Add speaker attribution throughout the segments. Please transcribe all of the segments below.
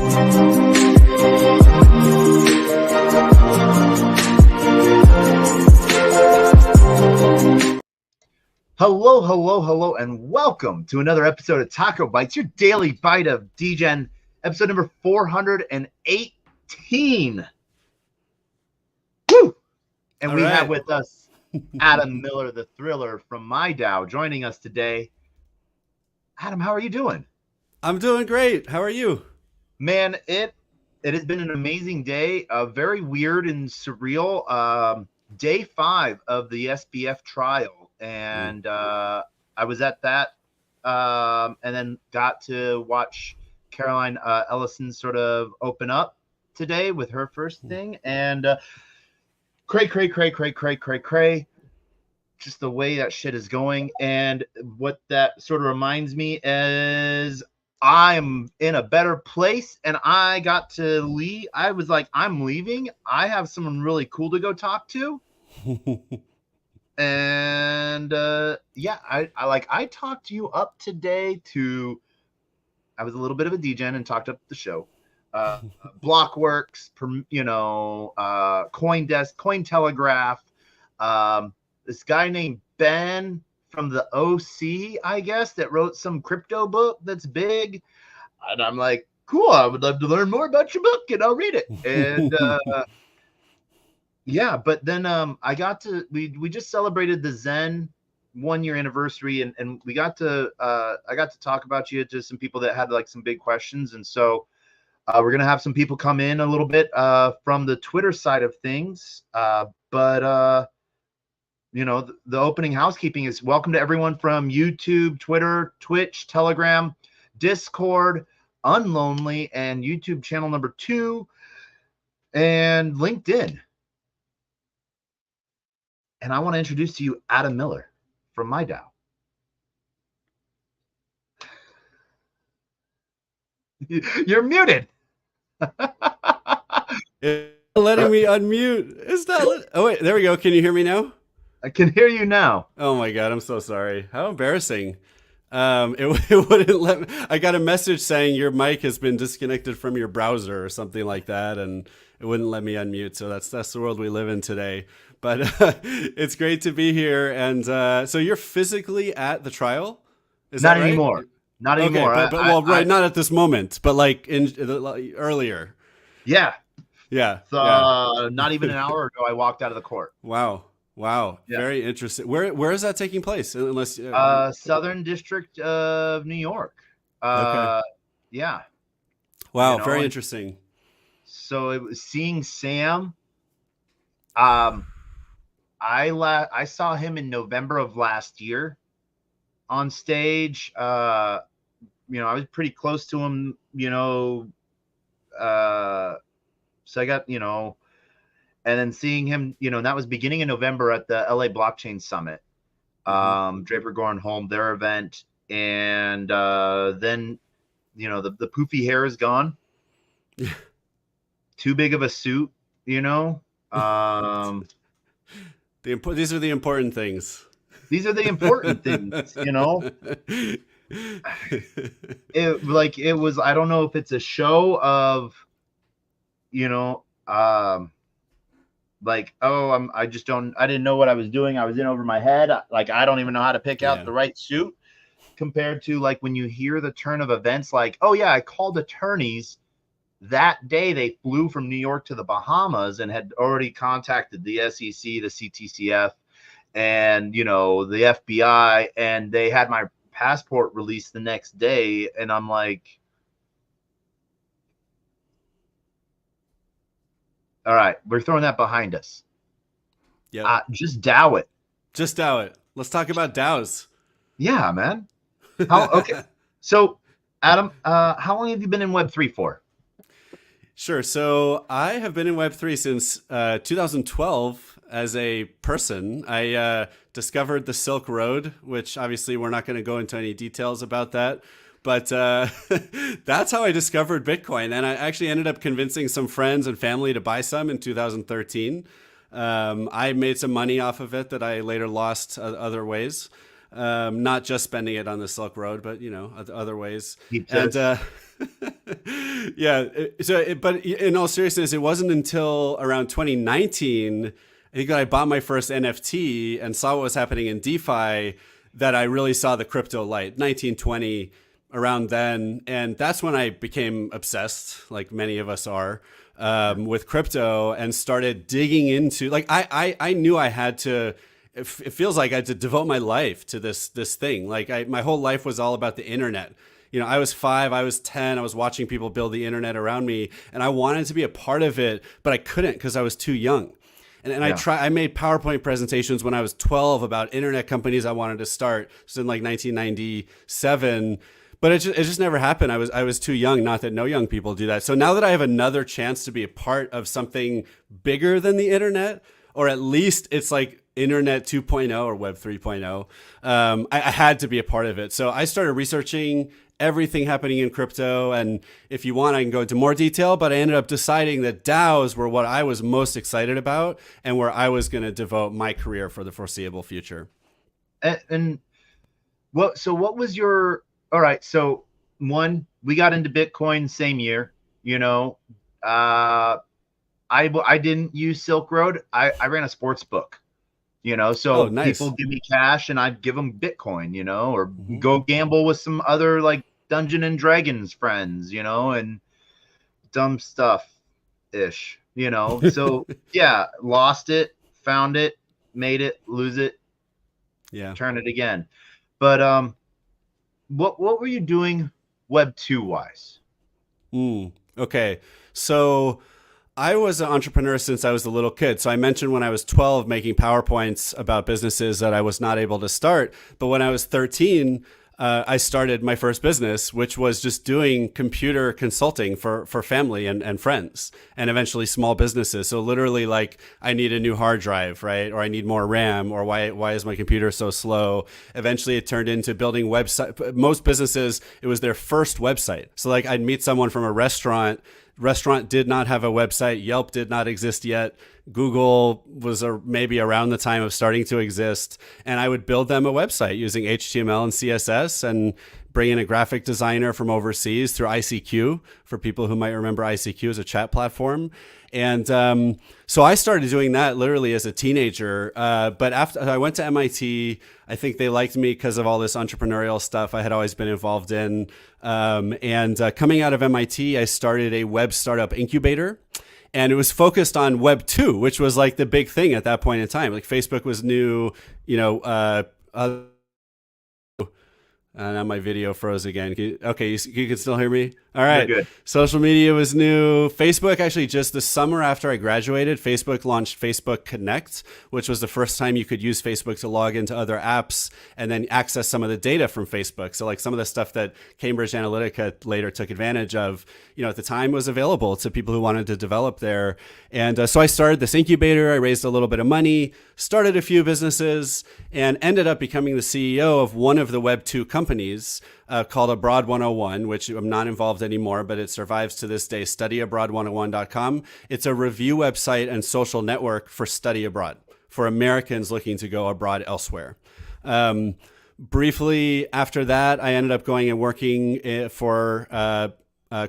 Speaker 1: Hello, hello, hello, and welcome to another episode of TacoBytes, your daily bite of Degen, episode number 418. Woo! And we have with us Adam Miller, the thriller from my Dow, joining us today. Adam, how are you doing?
Speaker 2: I'm doing great. How are you?
Speaker 1: Man, it has been an amazing day, very weird and surreal. Day 5 of the SBF trial, and I was at that, and then got to watch Caroline Ellison sort of open up today with her first thing, and cray. Just the way that shit is going, and what that sort of reminds me is I'm in a better place, and I got to leave. I was like, I'm leaving. I have someone really cool to go talk to. And yeah, I talked you up today to, I was a little bit of a degen and talked up the show. Blockworks, CoinDesk, Cointelegraph, this guy named Ben from the OC, I guess, that wrote some crypto book that's big. And I'm like, cool, I would love to learn more about your book, and I'll read it. And yeah, but then I got to, we just celebrated the Zen 1-year anniversary, and we got to, I got to talk about you to some people that had like some big questions. And so we're going to have some people come in a little bit from the Twitter side of things. But you know, the opening housekeeping is welcome to everyone from YouTube, Twitter, Twitch, Telegram, Discord, Unlonely, and YouTube channel number 2, and LinkedIn. And I want to introduce to you Adam Miller from my Dow. You're muted.
Speaker 2: It's letting me unmute. It's not. Oh wait, there we go. Can you hear me now?
Speaker 1: I can hear you now.
Speaker 2: Oh my god, I'm so sorry. How embarrassing. It wouldn't let me. I got a message saying your mic has been disconnected from your browser or something like that, and it wouldn't let me unmute. So that's the world we live in today. But it's great to be here. And so you're physically at the trial? Is
Speaker 1: not
Speaker 2: that right?
Speaker 1: Anymore. Not anymore.
Speaker 2: Okay, but not at this moment, but like earlier.
Speaker 1: Yeah.
Speaker 2: Yeah.
Speaker 1: Not even an hour ago, I walked out of the court.
Speaker 2: Wow. Yeah. Very interesting. Where is that taking place? Unless
Speaker 1: Southern District of New York.
Speaker 2: Okay.
Speaker 1: Yeah.
Speaker 2: Wow. Very interesting.
Speaker 1: So it was seeing Sam. I saw him in November of last year on stage. I was pretty close to him, so I got, and then seeing him, that was beginning in November at the LA Blockchain Summit, Draper Goren Holm, their event. And then, the poofy hair is gone. Too big of a suit, These are
Speaker 2: the important things.
Speaker 1: These are the important things, It was, I don't know if it's a show of, I didn't know what I was doing. I was in over my head. Like, I don't even know how to pick out the right suit, compared to like when you hear the turn of events, like, oh yeah, I called attorneys that day. They flew from New York to the Bahamas and had already contacted the SEC, the CTCF, and, the FBI, and they had my passport released the next day. And I'm like, all right, we're throwing that behind us.
Speaker 2: Yeah.
Speaker 1: Just Dow it.
Speaker 2: Just Dow it. Let's talk about Dows.
Speaker 1: Yeah, man. Okay. So, Adam, how long have you been in Web3 for?
Speaker 2: Sure. So I have been in Web3 since 2012 as a person. I discovered the Silk Road, which obviously we're not going to go into any details about that. But that's how I discovered Bitcoin. And I actually ended up convincing some friends and family to buy some in 2013. I made some money off of it that I later lost other ways. not just spending it on the Silk Road, but other ways.
Speaker 1: Keep
Speaker 2: And
Speaker 1: this.
Speaker 2: yeah, but in all seriousness, it wasn't until around 2019, I think, that I bought my first NFT and saw what was happening in DeFi that I really saw the crypto light. 1920, around then, and that's when I became obsessed, like many of us are, with crypto, and started digging into, like, I knew I had to. It feels like I had to devote my life to this thing. Like, my whole life was all about the internet. I was 5, I was 10, I was watching people build the internet around me, and I wanted to be a part of it, but I couldn't because I was too young. And
Speaker 1: Yeah.
Speaker 2: I made PowerPoint presentations when I was 12 about internet companies I wanted to start. It was in like 1997. But it just never happened. I was too young. Not that no young people do that. So now that I have another chance to be a part of something bigger than the internet, or at least it's like Internet 2.0 or Web 3.0, I had to be a part of it. So I started researching everything happening in crypto. And if you want, I can go into more detail, but I ended up deciding that DAOs were what I was most excited about and where I was going to devote my career for the foreseeable future.
Speaker 1: And what was your, all right, so one, we got into Bitcoin same year, I didn't use Silk Road. I ran a sports book,
Speaker 2: Oh,
Speaker 1: so
Speaker 2: nice.
Speaker 1: people give me cash and I'd give them Bitcoin, or
Speaker 2: Mm-hmm.
Speaker 1: go gamble with some other like Dungeon and Dragons friends, and dumb stuff ish, So yeah, lost it, found it, made it, lose it,
Speaker 2: Yeah.
Speaker 1: turn it again. But what were you doing Web 2 wise?
Speaker 2: Okay. So I was an entrepreneur since I was a little kid. So I mentioned when I was 12 making PowerPoints about businesses that I was not able to start. But when I was 13, I started my first business, which was just doing computer consulting for family and friends, and eventually small businesses. So literally, like, I need a new hard drive, right? Or I need more RAM, or why is my computer so slow? Eventually it turned into building website. Most businesses, it was their first website. So like, I'd meet someone from a restaurant did not have a website. Yelp did not exist yet. Google was maybe around the time of starting to exist. And I would build them a website using HTML and CSS and bring in a graphic designer from overseas through ICQ, for people who might remember ICQ as a chat platform. And so I started doing that literally as a teenager. But after I went to MIT, I think they liked me because of all this entrepreneurial stuff I had always been involved in. Coming out of MIT, I started a web startup incubator. And it was focused on Web 2, which was like the big thing at that point in time. Like, Facebook was new, now my video froze again. Okay, you can still hear me? All right.
Speaker 1: You're good.
Speaker 2: Social media was new. Facebook, actually, just the summer after I graduated, Facebook launched Facebook Connect, which was the first time you could use Facebook to log into other apps and then access some of the data from Facebook. So like some of the stuff that Cambridge Analytica later took advantage of, at the time was available to people who wanted to develop there. And so I started this incubator. I raised a little bit of money, started a few businesses, and ended up becoming the CEO of one of the Web 2 companies called Abroad 101, which I'm not involved anymore, but it survives to this day, studyabroad101.com. It's a review website and social network for study abroad, for Americans looking to go abroad elsewhere. Briefly after that, I ended up going and working for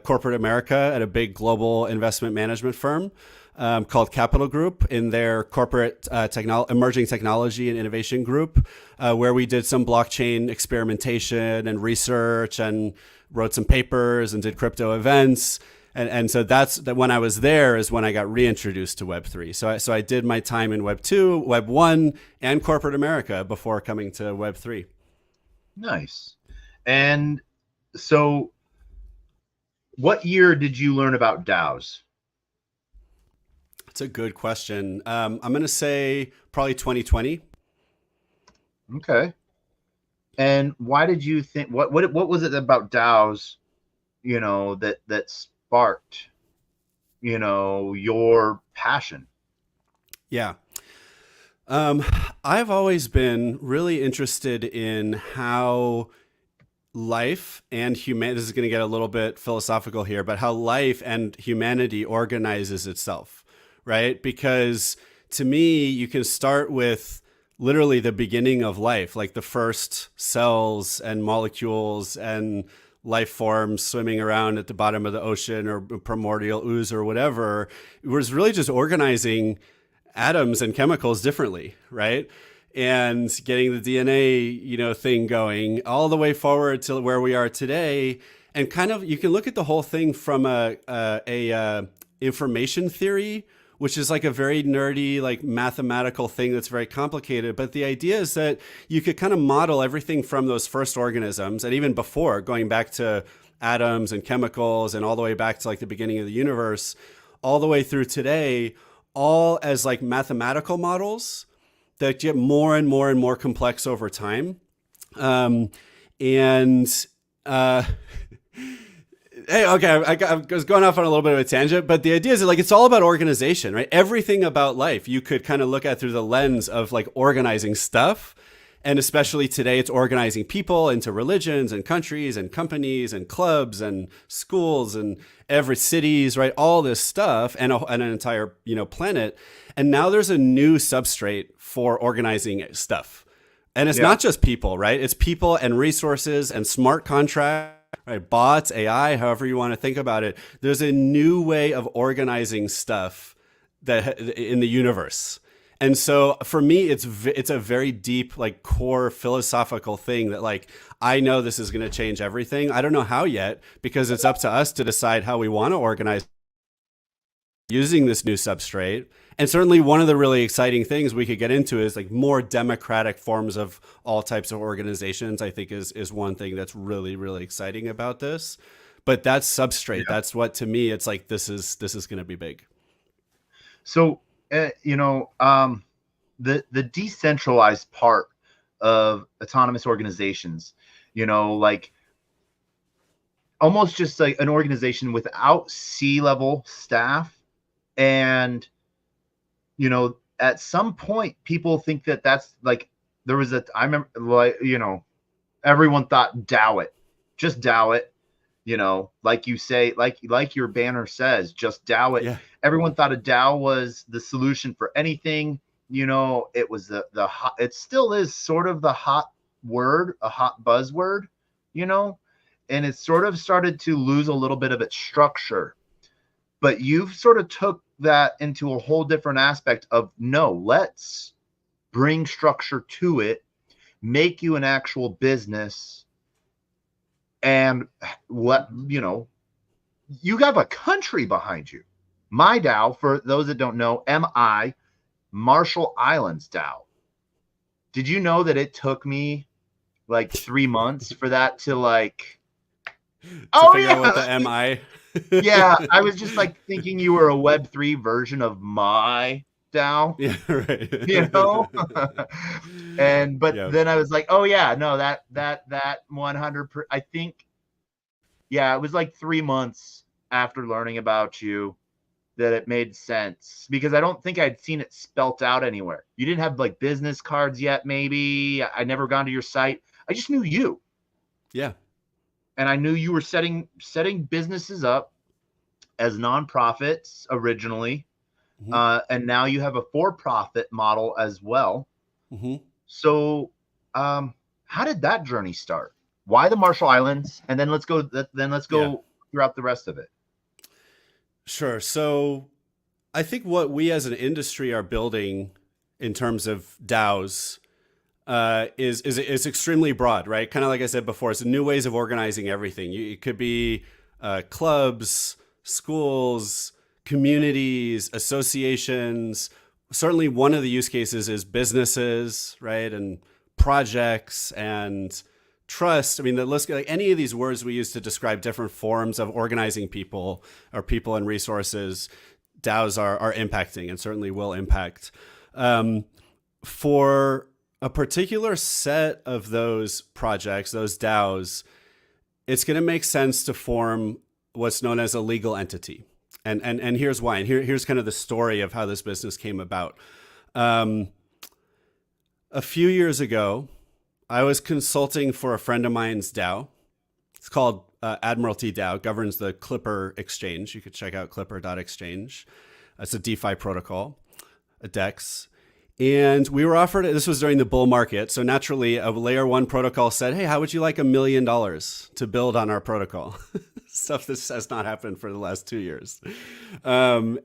Speaker 2: corporate America at a big global investment management firm called Capital Group, in their corporate emerging technology and innovation group, where we did some blockchain experimentation and research and wrote some papers and did crypto events. And so that's when I was there is when I got reintroduced to Web3. So I did my time in Web 2, Web 1, and corporate America before coming to Web 3.
Speaker 1: Nice. And so what year did you learn about DAOs?
Speaker 2: That's a good question. I'm going to say probably 2020.
Speaker 1: Okay. And why did you think, what was it about DAOs, that sparked, your passion?
Speaker 2: Yeah. I've always been really interested in how life and humanity, this is going to get a little bit philosophical here, but how life and humanity organizes itself, right? Because to me, you can start with literally the beginning of life, like the first cells and molecules and life forms swimming around at the bottom of the ocean or primordial ooze or whatever, it was really just organizing atoms and chemicals differently, right? And getting the DNA, thing going all the way forward to where we are today. And kind of, you can look at the whole thing from a information theory, which is like a very nerdy, like mathematical thing that's very complicated. But the idea is that you could kind of model everything from those first organisms, and even before, going back to atoms and chemicals and all the way back to like the beginning of the universe, all the way through today, all as like mathematical models that get more and more and more complex over time. Hey, okay, I was going off on a little bit of a tangent, but the idea is that, like, it's all about organization, right? Everything about life you could kind of look at through the lens of like organizing stuff. And especially today, it's organizing people into religions and countries and companies and clubs and schools and every cities, right? All this stuff and an entire, planet. And now there's a new substrate for organizing stuff. And it's not just people, right? It's people and resources and smart contracts, right? Bots, AI, however you want to think about it. There's a new way of organizing stuff that in the universe. And so for me, it's a very deep, like, core philosophical thing that, like, I know this is going to change everything. I don't know how yet, because it's up to us to decide how we want to organize using this new substrate. And certainly one of the really exciting things we could get into is like more democratic forms of all types of organizations, I think is one thing that's really, really exciting about this. But that's substrate. Yeah. That's what, to me, it's like, this is going to be big.
Speaker 1: So, the decentralized part of autonomous organizations, like almost just like an organization without C-level staff. And, at some point people think that that's like, I remember, like, everyone thought DAO it, just DAO it, like you say, like your banner says, just DAO it. Yeah. Everyone thought a DAO was the solution for anything. It was the hot, it still is sort of the hot word, a hot buzzword, and it sort of started to lose a little bit of its structure. But you've sort of took that into a whole different aspect of, no, let's bring structure to it, make you an actual business, and what, you have a country behind you. My DAO, for those that don't know, MI, Marshall Islands DAO. Did you know that it took me like 3 months for that to like
Speaker 2: figure out what the MI?
Speaker 1: Yeah, I was just like thinking you were a Web3 version of my DAO.
Speaker 2: Yeah, right.
Speaker 1: Then I was like, oh yeah, no, that 100%. I think, yeah, it was like 3 months after learning about you that it made sense, because I don't think I'd seen it spelt out anywhere. You didn't have like business cards yet, maybe. I never gone to your site. I just knew you.
Speaker 2: Yeah.
Speaker 1: And I knew you were setting businesses up as nonprofits originally. Mm-hmm. And now you have a for-profit model as well. Mm-hmm. So how did that journey start? Why the Marshall Islands? And then let's go throughout the rest of it.
Speaker 2: Sure. So I think what we as an industry are building in terms of DAOs is extremely broad, right? Kind of like I said before, it's new ways of organizing everything. It could be clubs, schools, communities, associations. Certainly one of the use cases is businesses, right? And projects and trust. I mean, the list, like any of these words we use to describe different forms of organizing people or people and resources, DAOs are impacting and certainly will impact. For a particular set of those projects, those DAOs, it's going to make sense to form what's known as a legal entity. And here's why. And here's kind of the story of how this business came about. A few years ago, I was consulting for a friend of mine's DAO. It's called Admiralty DAO, governs the Clipper exchange. You could check out clipper.exchange. It's a DeFi protocol, a DEX. And we were offered it. This was during the bull market. So naturally, a layer one protocol said, hey, how would you like $1 million to build on our protocol? Stuff that has not happened for the last 2 years. And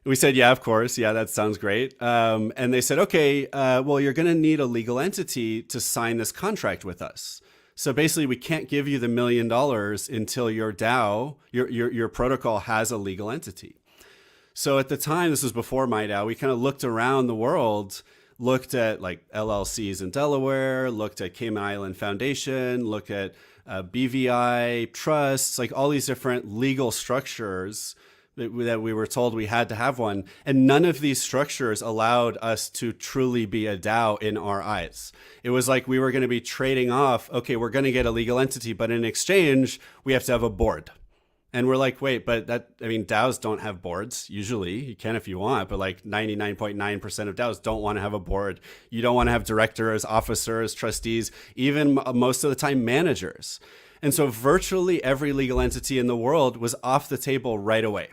Speaker 2: we said, yeah, of course. Yeah, that sounds great. And they said, okay, well, you're going to need a legal entity to sign this contract with us. So basically, we can't give you the $1 million until your DAO, your protocol has a legal entity. So at the time, this was before MyDAO, we kind of looked around the world, looked at like LLCs in Delaware, looked at Cayman Island Foundation, looked at BVI trusts, like all these different legal structures that we were told we had to have one. And none of these structures allowed us to truly be a DAO in our eyes. It was like we were going to be trading off, okay, we're going to get a legal entity, but in exchange, we have to have a board. And we're like, wait, but DAOs don't have boards. Usually you can if you want, but like 99.9% of DAOs don't want to have a board. You don't want to have directors, officers, trustees, even most of the time managers. And so virtually every legal entity in the world was off the table right away.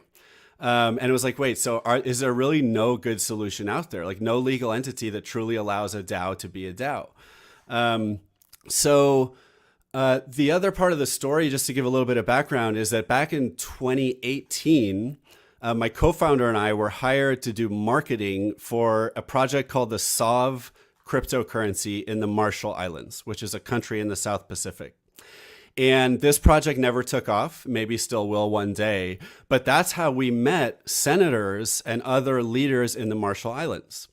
Speaker 2: And it was like, wait, so is there really no good solution out there? Like no legal entity that truly allows a DAO to be a DAO. The other part of the story, just to give a little bit of background, is that back in 2018, my co-founder and I were hired to do marketing for a project called the SOV cryptocurrency in the Marshall Islands, which is a country in the South Pacific. And this project never took off, maybe still will one day, but that's how we met senators and other leaders in the Marshall Islands.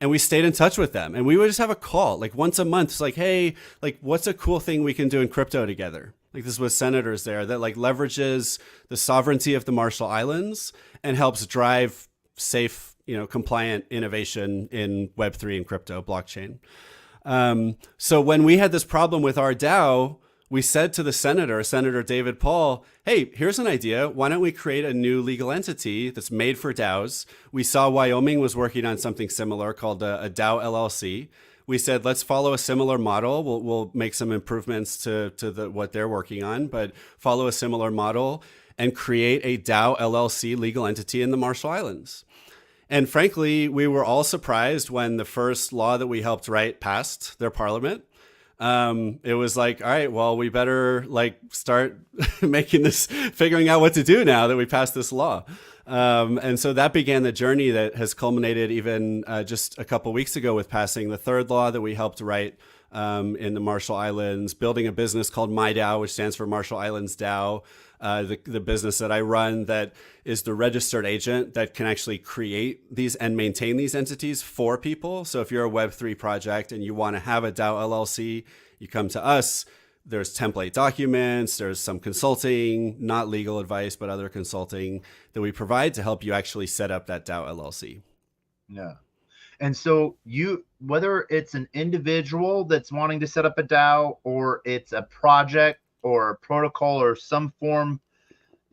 Speaker 2: And we stayed in touch with them, and we would just have a call like once a month. It's like, hey, like what's a cool thing we can do in crypto together? Like this was senators there that like leverages the sovereignty of the Marshall Islands and helps drive safe, compliant innovation in Web3 and crypto blockchain. So when we had this problem with our DAO, we said to the Senator David Paul, hey, here's an idea. Why don't we create a new legal entity that's made for DAOs? We saw Wyoming was working on something similar called a DAO LLC. We said, let's follow a similar model. We'll make some improvements to what they're working on, but follow a similar model and create a DAO LLC legal entity in the Marshall Islands. And frankly, we were all surprised when the first law that we helped write passed their parliament. It was like, all right, well, we better like start figuring out what to do now that we passed this law. And so that began the journey that has culminated even just a couple weeks ago with passing the third law that we helped write in the Marshall Islands, building a business called MyDAO, which stands for Marshall Islands DAO. The business that I run that is the registered agent that can actually create these and maintain these entities for people. So if you're a Web3 project and you want to have a DAO LLC, you come to us. There's template documents, there's some consulting, not legal advice, but other consulting that we provide to help you actually set up that DAO LLC.
Speaker 1: Yeah. And so whether it's an individual that's wanting to set up a DAO or it's a project or a protocol or some form,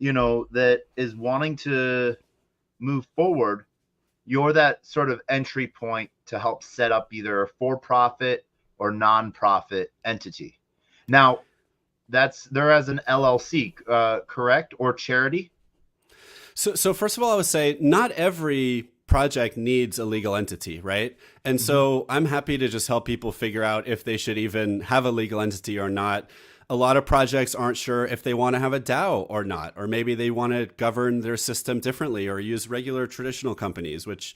Speaker 1: that is wanting to move forward, you're that sort of entry point to help set up either a for-profit or non-profit entity. Now, there as an LLC, correct? Or charity?
Speaker 2: So first of all, I would say not every project needs a legal entity, right? And so I'm happy to just help people figure out if they should even have a legal entity or not. A lot of projects aren't sure if they want to have a DAO or not, or maybe they want to govern their system differently or use regular traditional companies, which,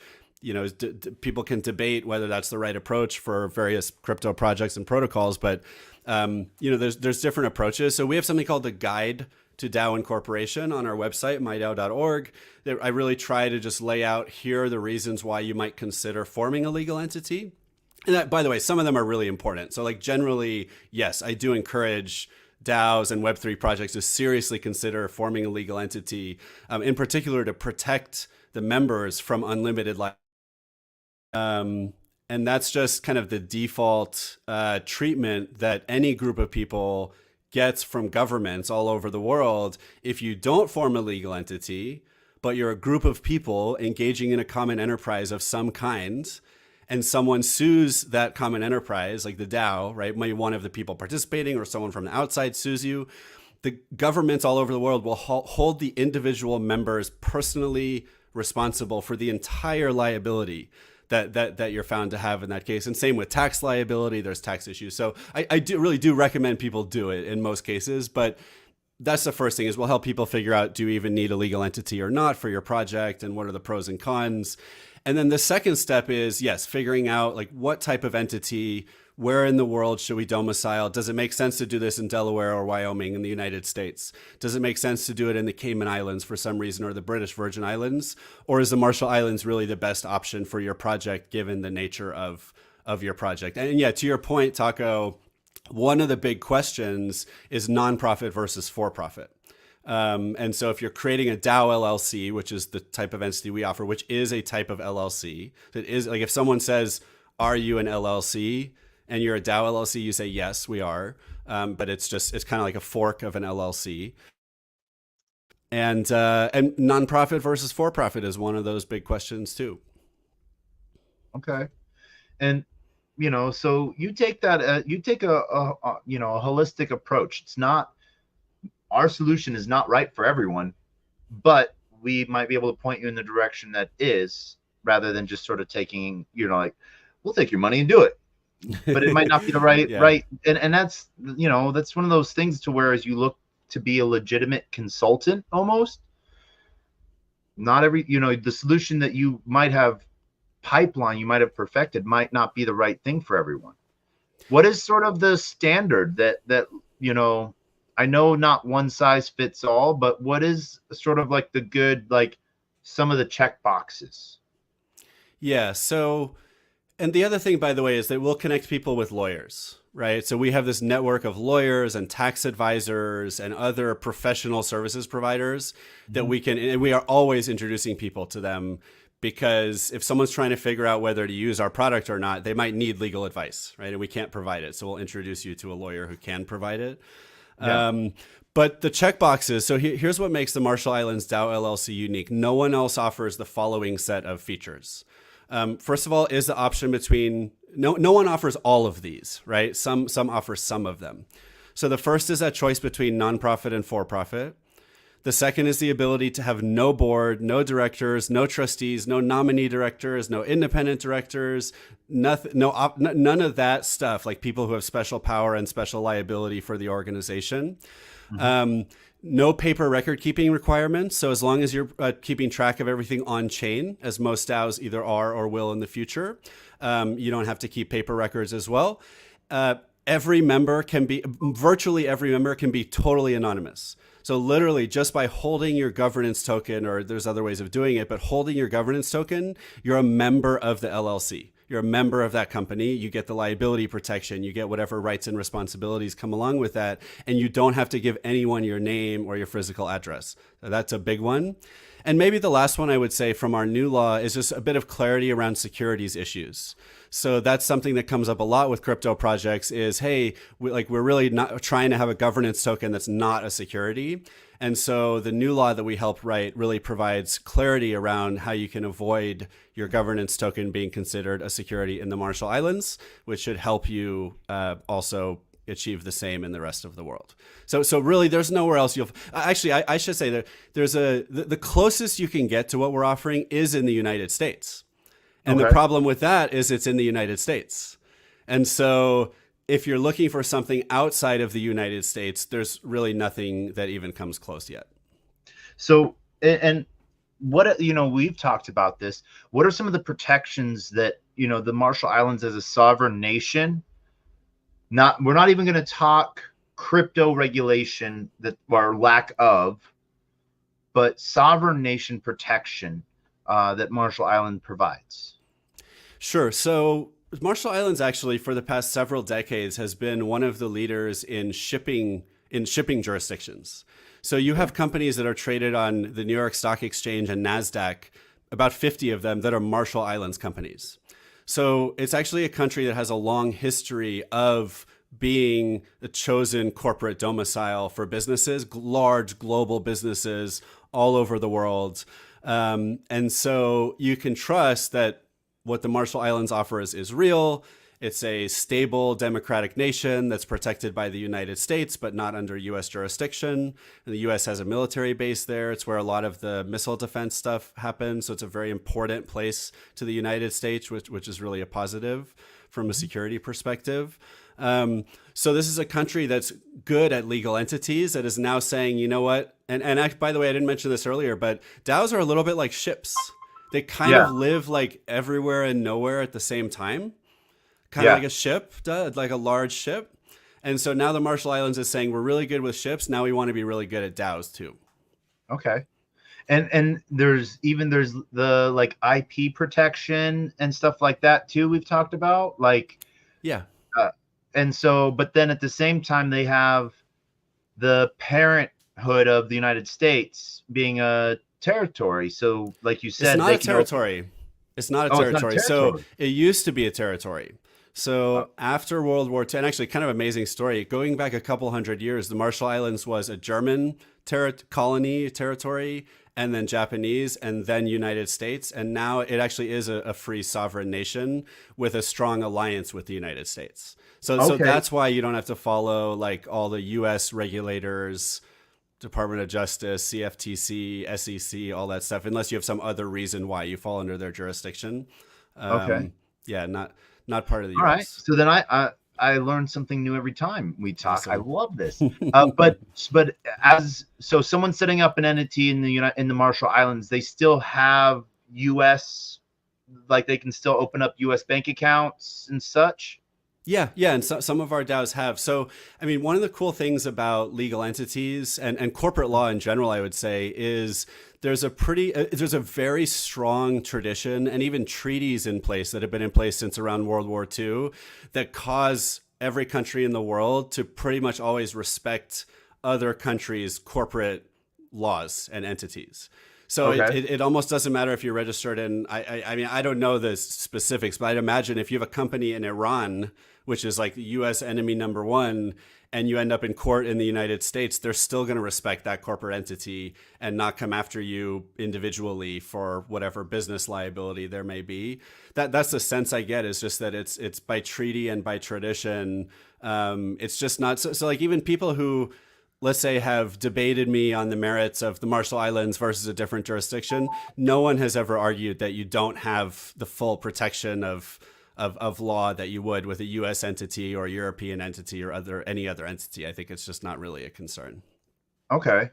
Speaker 2: people can debate whether that's the right approach for various crypto projects and protocols. But, there's different approaches. So we have something called the Guide to DAO Incorporation on our website, mydao.org, that I really try to just lay out here are the reasons why you might consider forming a legal entity. And that, by the way, some of them are really important. So like generally, yes, I do encourage DAOs and Web3 projects to seriously consider forming a legal entity, in particular to protect the members from unlimited liability. And that's just kind of the default treatment that any group of people gets from governments all over the world. If you don't form a legal entity, but you're a group of people engaging in a common enterprise of some kind, and someone sues that common enterprise, like the DAO, right? Maybe one of the people participating or someone from the outside sues you. The governments all over the world will hold the individual members personally responsible for the entire liability that you're found to have in that case. And same with tax liability, there's tax issues. So I really do recommend people do it in most cases, but that's the first thing is we'll help people figure out, do you even need a legal entity or not for your project, and what are the pros and cons? And then the second step is, yes, figuring out like what type of entity, where in the world should we domicile? Does it make sense to do this in Delaware or Wyoming in the United States? Does it make sense to do it in the Cayman Islands for some reason, or the British Virgin Islands? Or is the Marshall Islands really the best option for your project given the nature of your project? And yeah, to your point, Taco, one of the big questions is nonprofit versus for-profit. And so if you're creating a DAO LLC, which is the type of entity we offer, which is a type of LLC, that is like if someone says, are you an LLC? And you're a DAO LLC, you say, yes, we are. But it's kind of like a fork of an LLC. And nonprofit versus for-profit is one of those big questions too.
Speaker 1: Okay. And so you take that, you take a holistic approach. It's not, our solution is not right for everyone, but we might be able to point you in the direction that is, rather than just sort of taking, like, we'll take your money and do it, but it might not be the right,
Speaker 2: Yeah.
Speaker 1: right. And that's, that's one of those things to where as you look to be a legitimate consultant, almost not every, the solution that you might have pipeline you might have perfected might not be the right thing for everyone. What is sort of the standard that I know not one size fits all, but what is sort of like the good, like some of the check boxes?
Speaker 2: Yeah. So, and the other thing, by the way, is that we'll connect people with lawyers, right? So we have this network of lawyers and tax advisors and other professional services providers that we can, and we are always introducing people to them, because if someone's trying to figure out whether to use our product or not, they might need legal advice, right? And we can't provide it. So we'll introduce you to a lawyer who can provide it. Yeah. But the checkboxes, so here's what makes the Marshall Islands DAO LLC unique. No one else offers the following set of features. First of all, is the option between, no one offers all of these, right? Some offer some of them. So the first is that choice between nonprofit and for-profit. The second is the ability to have no board, no directors, no trustees, no nominee directors, no independent directors, nothing, none of that stuff, like people who have special power and special liability for the organization. No paper record keeping requirements. So as long as you're keeping track of everything on chain, as most DAOs either are or will in the future, you don't have to keep paper records as well. Virtually every member can be totally anonymous. So literally just by holding your governance token, or there's other ways of doing it, but holding your governance token, you're a member of the LLC. You're a member of that company. You get the liability protection. You get whatever rights and responsibilities come along with that. And you don't have to give anyone your name or your physical address. So that's a big one. And maybe the last one I would say from our new law is just a bit of clarity around securities issues. So that's something that comes up a lot with crypto projects is, hey, we're really not trying to have a governance token that's not a security. And so the new law that we help write really provides clarity around how you can avoid your governance token being considered a security in the Marshall Islands, which should help you also achieve the same in the rest of the world. So really, there's nowhere else you'll. Actually, I should say that the closest you can get to what we're offering is in the United States. And the problem with that is it's in the United States. And so if you're looking for something outside of the United States, there's really nothing that even comes close yet.
Speaker 1: So, and what, we've talked about this. What are some of the protections that, the Marshall Islands as a sovereign nation, we're not even going to talk crypto regulation or lack of, but sovereign nation protection that Marshall Island provides?
Speaker 2: Sure. So Marshall Islands actually for the past several decades has been one of the leaders in shipping jurisdictions. So you have companies that are traded on the New York Stock Exchange and NASDAQ, about 50 of them that are Marshall Islands companies. So it's actually a country that has a long history of being the chosen corporate domicile for businesses, large global businesses all over the world. And so you can trust that what the Marshall Islands offers is real, It's a stable democratic nation that's protected by the United States, but not under U.S. jurisdiction. And the U.S. has a military base there. It's where a lot of the missile defense stuff happens. So it's a very important place to the United States, which is really a positive from a security perspective. So this is a country that's good at legal entities that is now saying, you know what? And by the way, I didn't mention this earlier, but DAOs are a little bit like ships. They kind of live like everywhere and nowhere at the same time. Kind of like a ship, like a large ship. And so now the Marshall Islands is saying we're really good with ships. Now we want to be really good at DAOs too.
Speaker 1: Okay. And there's the like IP protection and stuff like that too. We've talked about and so, but then at the same time, they have the parenthood of the United States being a territory. So like you said,
Speaker 2: it's not a territory. It's not a territory. So it used to be a territory. So after World War II, and actually kind of amazing story, going back a couple hundred years, the Marshall Islands was a German colony territory, and then Japanese, and then United States. And now it actually is a free sovereign nation with a strong alliance with the United States. So that's why you don't have to follow like all the US regulators, Department of Justice, CFTC, SEC, all that stuff, unless you have some other reason why you fall under their jurisdiction. Yeah, not part of the US.
Speaker 1: All right. So then I learn something new every time we talk. Awesome. I love this. But so someone setting up an entity in the Marshall Islands, they still have US, like they can still open up US bank accounts and such.
Speaker 2: Yeah, and some of our DAOs have. So, I mean, one of the cool things about legal entities and corporate law in general, I would say, is there's a very strong tradition and even treaties in place that have been in place since around World War II that cause every country in the world to pretty much always respect other countries' corporate laws and entities. So it almost doesn't matter if you're registered in, I mean, I don't know the specifics, but I'd imagine if you have a company in Iran, which is like the U.S. enemy number one, and you end up in court in the United States, they're still going to respect that corporate entity and not come after you individually for whatever business liability there may be. That's the sense I get, is just that it's by treaty and by tradition. It's just not so like even people who, let's say, have debated me on the merits of the Marshall Islands versus a different jurisdiction, no one has ever argued that you don't have the full protection of law that you would with a U.S. entity or a European entity or any other entity. I think it's just not really a concern.
Speaker 1: Okay.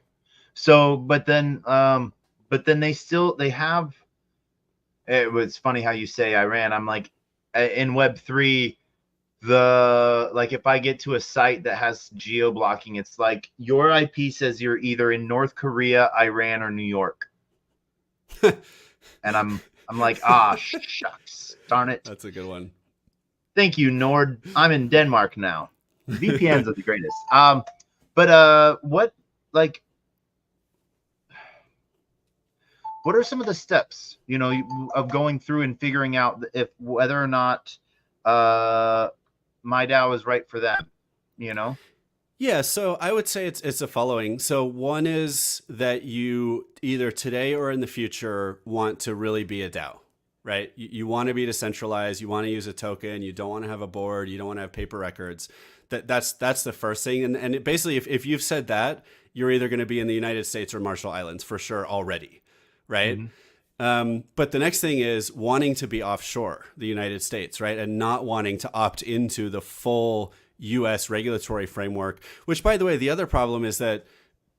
Speaker 1: So, but then they have, it was funny how you say Iran. I'm like, in Web3, like if I get to a site that has geo blocking, it's like your IP says you're either in North Korea, Iran, or New York. And I'm like, shucks, darn it.
Speaker 2: That's a good one.
Speaker 1: Thank you, Nord. I'm in Denmark now. VPNs are the greatest. But what are some of the steps, of going through and figuring out whether or not my DAO is right for them,
Speaker 2: Yeah, so I would say it's the following. So one is that you either today or in the future want to really be a DAO, right? You want to be decentralized. You want to use a token. You don't want to have a board. You don't want to have paper records. That's the first thing. And basically, if you've said that, you're either going to be in the United States or Marshall Islands for sure already, right? Mm-hmm. But the next thing is wanting to be offshore the United States, right? And not wanting to opt into the full U.S. regulatory framework, which, by the way, the other problem is that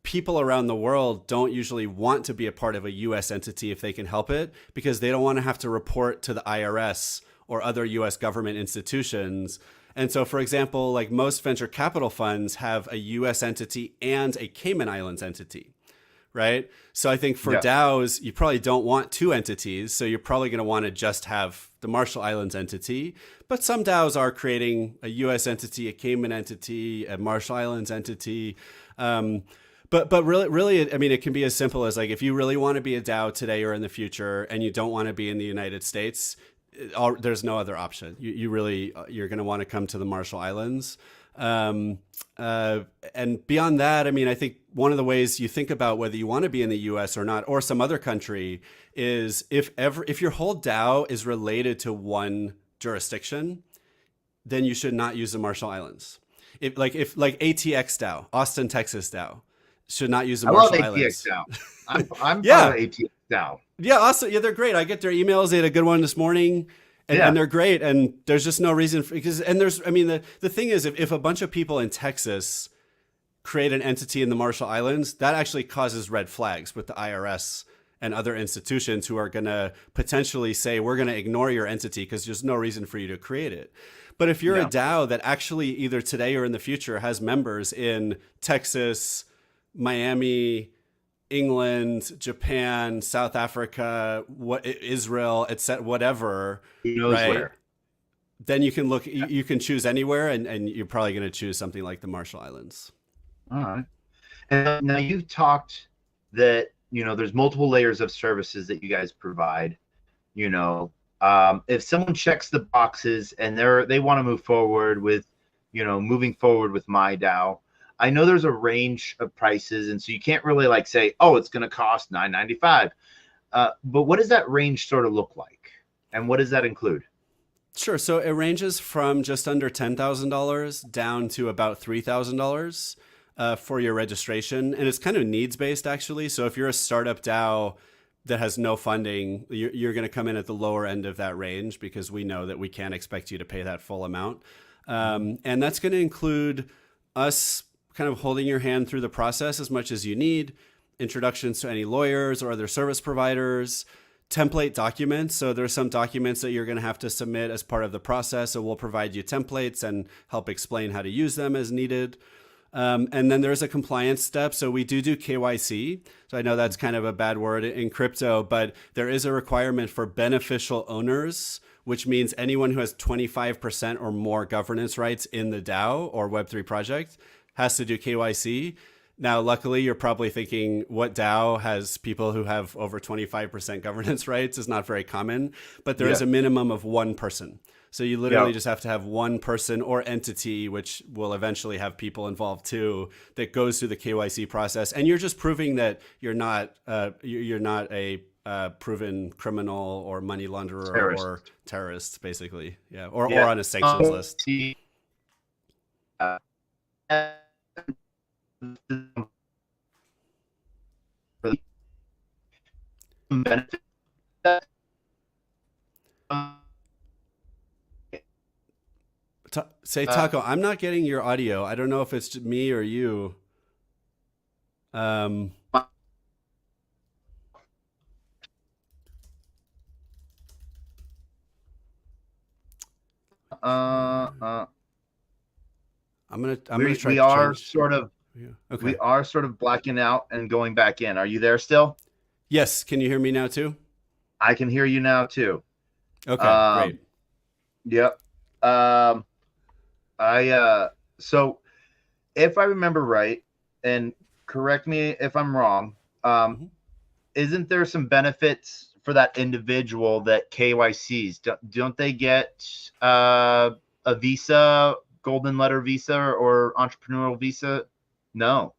Speaker 2: people around the world don't usually want to be a part of a U.S. entity if they can help it, because they don't want to have to report to the IRS or other U.S. government institutions. And so, for example, like most venture capital funds have a U.S. entity and a Cayman Islands entity, right? So I think for DAOs, you probably don't want two entities. So you're probably going to want to just have the Marshall Islands entity. But some DAOs are creating a U.S. entity, a Cayman entity, a Marshall Islands entity. But really, I mean, it can be as simple as like, if you really want to be a DAO today or in the future, and you don't want to be in the United States, there's no other option. You're going to want to come to the Marshall Islands. And beyond that, I mean, I think one of the ways you think about whether you want to be in the U.S. or not, or some other country, is if your whole DAO is related to one jurisdiction, then you should not use the Marshall Islands. If ATX DAO, Austin, Texas DAO, should not use the
Speaker 1: I love
Speaker 2: Marshall
Speaker 1: ATX
Speaker 2: Islands.
Speaker 1: now. I'm part of
Speaker 2: Yeah.
Speaker 1: ATX now.
Speaker 2: Yeah, awesome. Yeah, they're great. I get their emails. They had a good one this morning, and
Speaker 1: Yeah.
Speaker 2: they're great. And there's just no reason because I mean, the thing is, if a bunch of people in Texas create an entity in the Marshall Islands, that actually causes red flags with the IRS and other institutions who are going to potentially say, we're going to ignore your entity because there's no reason for you to create it. But if you're a DAO that actually either today or in the future has members in Texas, Miami, England, Japan, South Africa, Israel, etc., whatever,
Speaker 1: Who knows
Speaker 2: right?
Speaker 1: where?
Speaker 2: Then you can look. You can choose anywhere, and you're probably going to choose something like the Marshall Islands.
Speaker 1: All right. And now you've talked that, there's multiple layers of services that you guys provide. If someone checks the boxes and they want to move forward with, moving forward with my DAO, I know there's a range of prices, and so you can't really say, oh, it's going to cost $9.95. But what does that range sort of look like, and what does that include?
Speaker 2: Sure. So it ranges from just under $10,000 down to about $3,000 for your registration, and it's kind of needs based actually. So if you're a startup DAO that has no funding, you're going to come in at the lower end of that range because we know that we can't expect you to pay that full amount, and that's going to include us kind of holding your hand through the process as much as you need, introductions to any lawyers or other service providers, template documents. So there's some documents that you're going to have to submit as part of the process. So we'll provide you templates and help explain how to use them as needed. And then there's a compliance step. So we do KYC. So I know that's kind of a bad word in crypto, but there is a requirement for beneficial owners, which means anyone who has 25% or more governance rights in the DAO or Web3 project has to do KYC. Now, luckily, you're probably thinking, what DAO has people who have over 25% governance rights? Is not very common, but there is a minimum of one person. So you literally just have to have one person or entity, which will eventually have people involved too, that goes through the KYC process. And you're just proving that you're not a proven criminal or money launderer or terrorist, basically. Yeah, or on a sanctions list. Say, Taco, I'm not getting your audio. I don't know if it's me or you. I'm gonna try.
Speaker 1: We are sort of we are sort of blacking out and going back in. Are you there still?
Speaker 2: Yes. Can you hear me now too?
Speaker 1: I can hear you now too.
Speaker 2: Okay, great.
Speaker 1: Yep. So if I remember right, and correct me if I'm wrong, isn't there some benefits for that individual that KYCs? Don't they get a visa, golden letter visa, or entrepreneurial visa? No,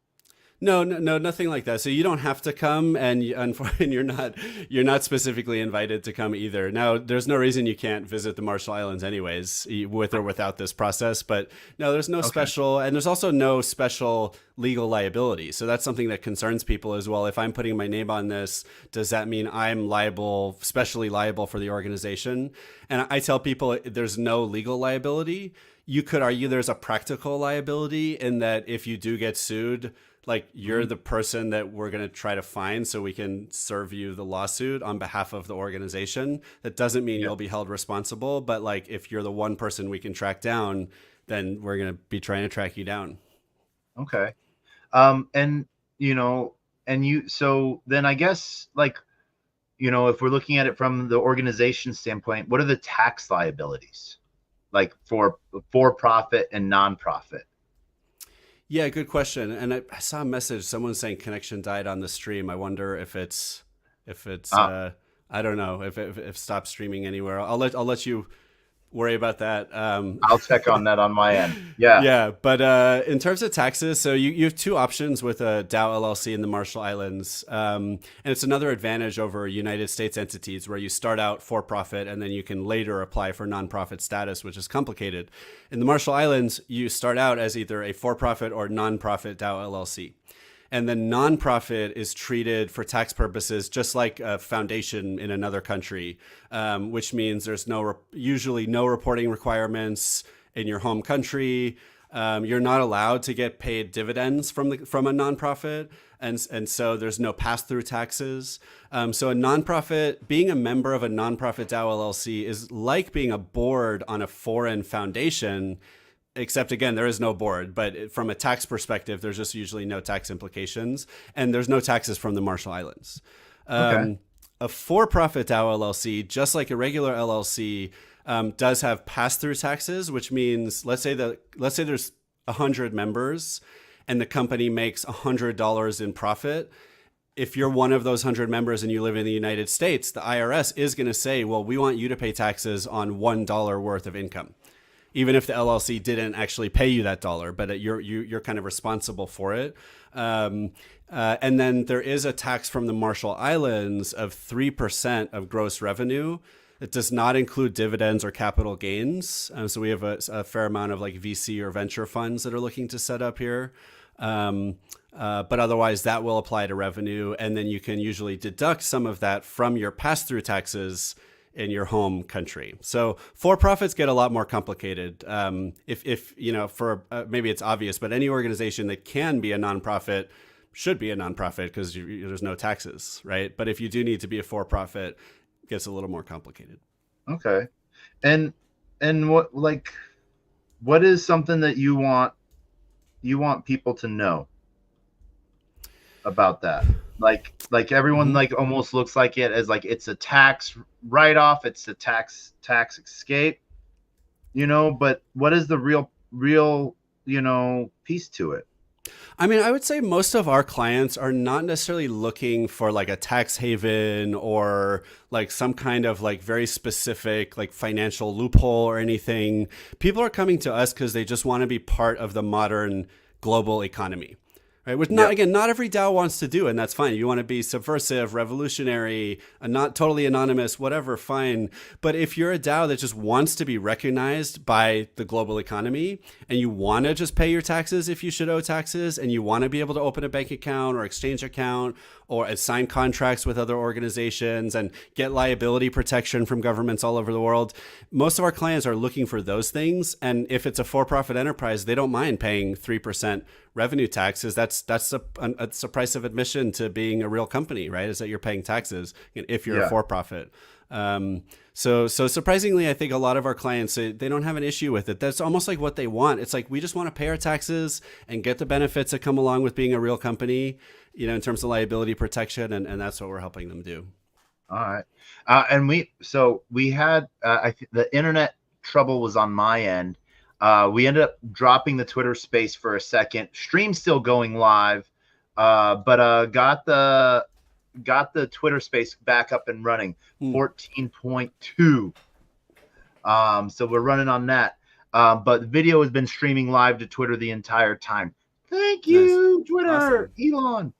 Speaker 2: nothing like that. So you don't have to come, and you're not specifically invited to come either. Now, there's no reason you can't visit the Marshall Islands anyways, with or without this process. But no, there's no special, and there's also no special legal liability. So that's something that concerns people as well. If I'm putting my name on this, does that mean I'm specially liable for the organization? And I tell people there's no legal liability. You could argue there's a practical liability in that if you do get sued, you're the person that we're going to try to find so we can serve you the lawsuit on behalf of the organization. That doesn't mean you'll be held responsible, but if you're the one person we can track down, then we're going to be trying to track you down.
Speaker 1: Okay. So then I guess if we're looking at it from the organization standpoint, what are the tax liabilities for profit and nonprofit?
Speaker 2: Yeah, good question. And I saw a message, someone saying connection died on the stream. I wonder if it's I don't know if stop streaming anywhere. I'll let you worry about that.
Speaker 1: I'll check on that on my end. Yeah.
Speaker 2: Yeah, but in terms of taxes, so you have two options with a DAO LLC in the Marshall Islands. And it's another advantage over United States entities where you start out for profit and then you can later apply for nonprofit status, which is complicated. In the Marshall Islands, you start out as either a for-profit or nonprofit DAO LLC. And then nonprofit is treated for tax purposes just like a foundation in another country, which means there's usually no reporting requirements in your home country. You're not allowed to get paid dividends from a nonprofit, and so there's no pass-through taxes. So a nonprofit, being a member of a nonprofit DAO LLC is like being a board on a foreign foundation. Except again, there is no board, but from a tax perspective, there's just usually no tax implications, and there's no taxes from the Marshall Islands.
Speaker 1: Okay.
Speaker 2: A for-profit DAO LLC, just like a regular LLC, does have pass-through taxes, which means let's say there's 100 members, and the company makes $100 in profit. If you're one of those 100 members and you live in the United States, the IRS is going to say, well, we want you to pay taxes on $1 worth of income. Even if the LLC didn't actually pay you that dollar, but you're kind of responsible for it. And then there is a tax from the Marshall Islands of 3% of gross revenue. It does not include dividends or capital gains. So we have a fair amount of like VC or venture funds that are looking to set up here. But otherwise, that will apply to revenue. And then you can usually deduct some of that from your pass-through taxes in your home country. So for-profits get a lot more complicated. If you know, for maybe it's obvious, but any organization that can be a nonprofit should be a nonprofit because there's no taxes, right? But if you do need to be a for-profit, it gets a little more complicated.
Speaker 1: Okay. And what is something that you want people to know about that? Like everyone like almost looks like it as like it's a tax write-off, it's a tax escape, but what is the real piece to it?
Speaker 2: I mean, I would say most of our clients are not necessarily looking for like a tax haven or like some kind of like very specific like financial loophole or anything. People are coming to us because they just want to be part of the modern global economy. Right, which not every DAO wants to do, and that's fine. You want to be subversive, revolutionary, not totally anonymous, whatever, fine. But if you're a DAO that just wants to be recognized by the global economy, and you want to just pay your taxes if you should owe taxes, and you want to be able to open a bank account or exchange account or sign contracts with other organizations and get liability protection from governments all over the world, most of our clients are looking for those things. And if it's a for-profit enterprise, they don't mind paying 3% revenue taxes. That's a price of admission to being a real company, right? Is that you're paying taxes if you're a for-profit. So surprisingly, I think a lot of our clients, they don't have an issue with it. That's almost like what they want. It's like, we just want to pay our taxes and get the benefits that come along with being a real company, in terms of liability protection. And that's what we're helping them do.
Speaker 1: All right. And we had, the internet trouble was on my end. We ended up dropping the Twitter space for a second. Stream's still going live, but got the Twitter space back up and running. 14.2. So we're running on that. But the video has been streaming live to Twitter the entire time. Thank you, nice. Twitter, awesome. Elon.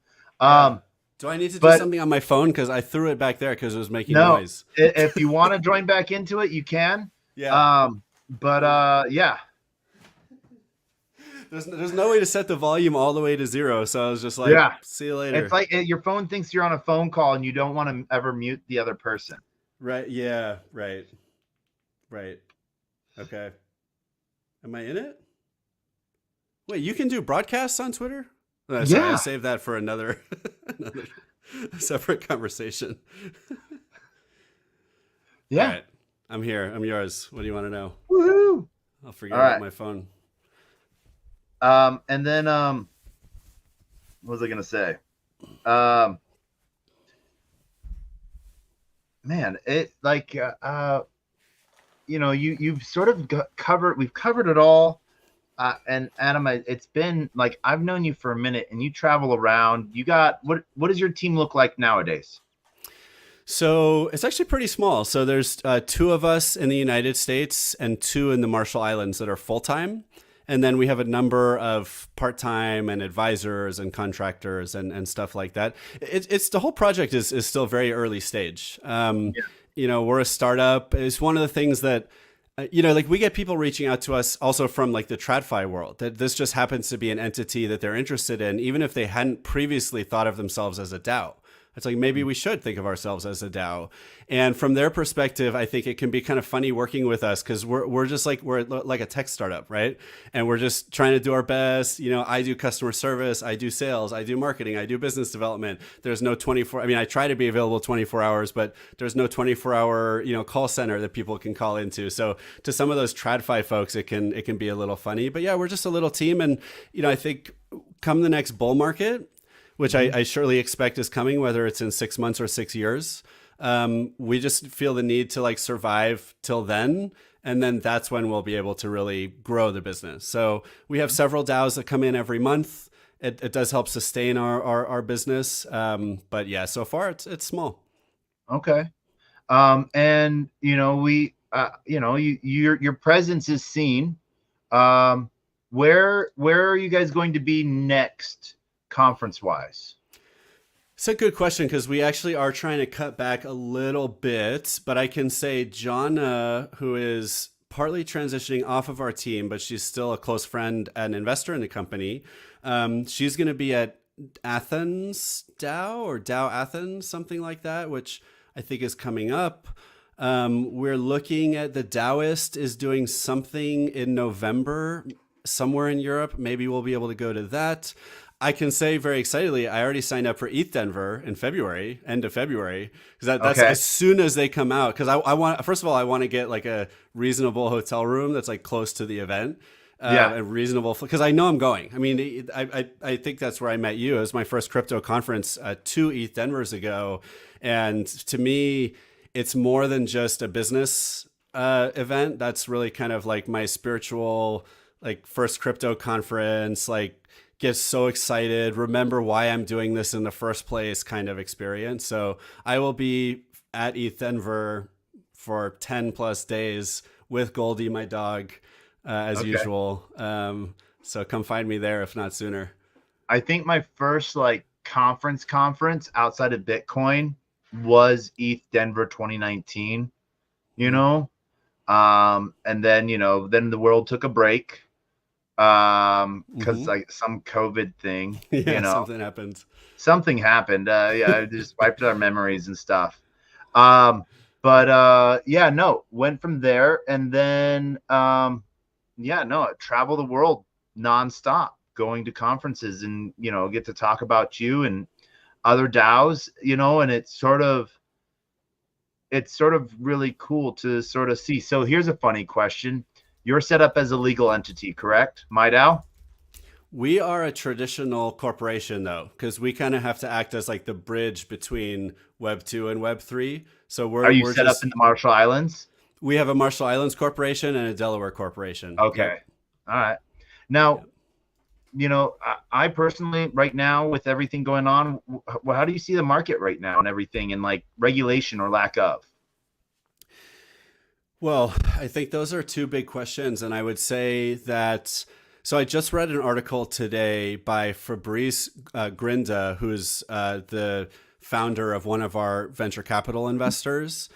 Speaker 2: Do I need to do something on my phone? Because I threw it back there because it was making noise.
Speaker 1: If you want to join back into it, you can.
Speaker 2: Yeah.
Speaker 1: Yeah.
Speaker 2: There's no way to set the volume all the way to 0, so I was just like, see you later.
Speaker 1: It's like your phone thinks you're on a phone call and you don't want to ever mute the other person.
Speaker 2: Right. Yeah. Right. Okay. Am I in it? Wait, you can do broadcasts on Twitter? Oh, sorry, I saved that for another separate conversation.
Speaker 1: Yeah.
Speaker 2: All right. I'm here. I'm yours. What do you want to know?
Speaker 1: Woohoo!
Speaker 2: I'll forget about my phone.
Speaker 1: And then what was I gonna say? Man, it like you've sort of we've covered it all. And Adam, it's been like I've known you for a minute, and you travel around. You got what does your team look like nowadays?
Speaker 2: So it's actually pretty small. So there's two of us in the United States and two in the Marshall Islands that are full time. And then we have a number of part time and advisors and contractors and stuff like that. It's the whole project is still very early stage. We're a startup. It's one of the things that like we get people reaching out to us also from like the TradFi world, that this just happens to be an entity that they're interested in, even if they hadn't previously thought of themselves as a DAO. It's like, maybe we should think of ourselves as a DAO. And from their perspective, I think it can be kind of funny working with us because we're just like, we're like a tech startup, right? And we're just trying to do our best. I do customer service, I do sales, I do marketing, I do business development. There's no 24, I try to be available 24 hours, but there's no 24-hour, call center that people can call into. So to some of those TradFi folks, it can be a little funny, but yeah, we're just a little team. And, I think come the next bull market, which I surely expect is coming, whether it's in 6 months or 6 years. We just feel the need to like survive till then. And then that's when we'll be able to really grow the business. So we have several DAOs that come in every month. It does help sustain our business. But yeah, so far it's small.
Speaker 1: Okay. And your presence is seen. Where are you guys going to be next, conference wise?
Speaker 2: It's a good question because we actually are trying to cut back a little bit, but I can say Jonna, who is partly transitioning off of our team, but she's still a close friend and investor in the company. She's going to be at Athens DAO or DAO Athens, something like that, which I think is coming up. We're looking at the Daoist is doing something in November somewhere in Europe. Maybe we'll be able to go to that. I can say very excitedly, I already signed up for ETH Denver in February, end of February, because that's as soon as they come out. Because I want, first of all, I want to get like a reasonable hotel room that's like close to the event. A reasonable, because I know I'm going. I think that's where I met you. It was my first crypto conference 2 ETH Denvers ago. And to me, it's more than just a business event. That's really kind of like my spiritual, like first crypto conference, like get so excited, remember why I'm doing this in the first place kind of experience. So I will be at ETH Denver for 10 plus days with Goldie, my dog, as usual. So come find me there, if not sooner.
Speaker 1: I think my first like conference outside of Bitcoin was ETH Denver 2019, and then, then the world took a break. Because like some COVID thing, something happened. It just wiped our memories and stuff. Went from there, and then travel the world nonstop, going to conferences and get to talk about you and other DAOs, and it's sort of really cool to sort of see. So here's a funny question. You're set up as a legal entity, correct? MyDAO?
Speaker 2: We are a traditional corporation, though, because we kind of have to act as like the bridge between Web 2 and Web 3. So
Speaker 1: Are you set up in the Marshall Islands?
Speaker 2: We have a Marshall Islands corporation and a Delaware corporation.
Speaker 1: Okay. Yep. All right. Now, I personally, right now, with everything going on, how do you see the market right now and everything, and like regulation or lack of?
Speaker 2: Well, I think those are two big questions. And I would say that, so I just read an article today by Fabrice Grinda, who's the founder of one of our venture capital investors.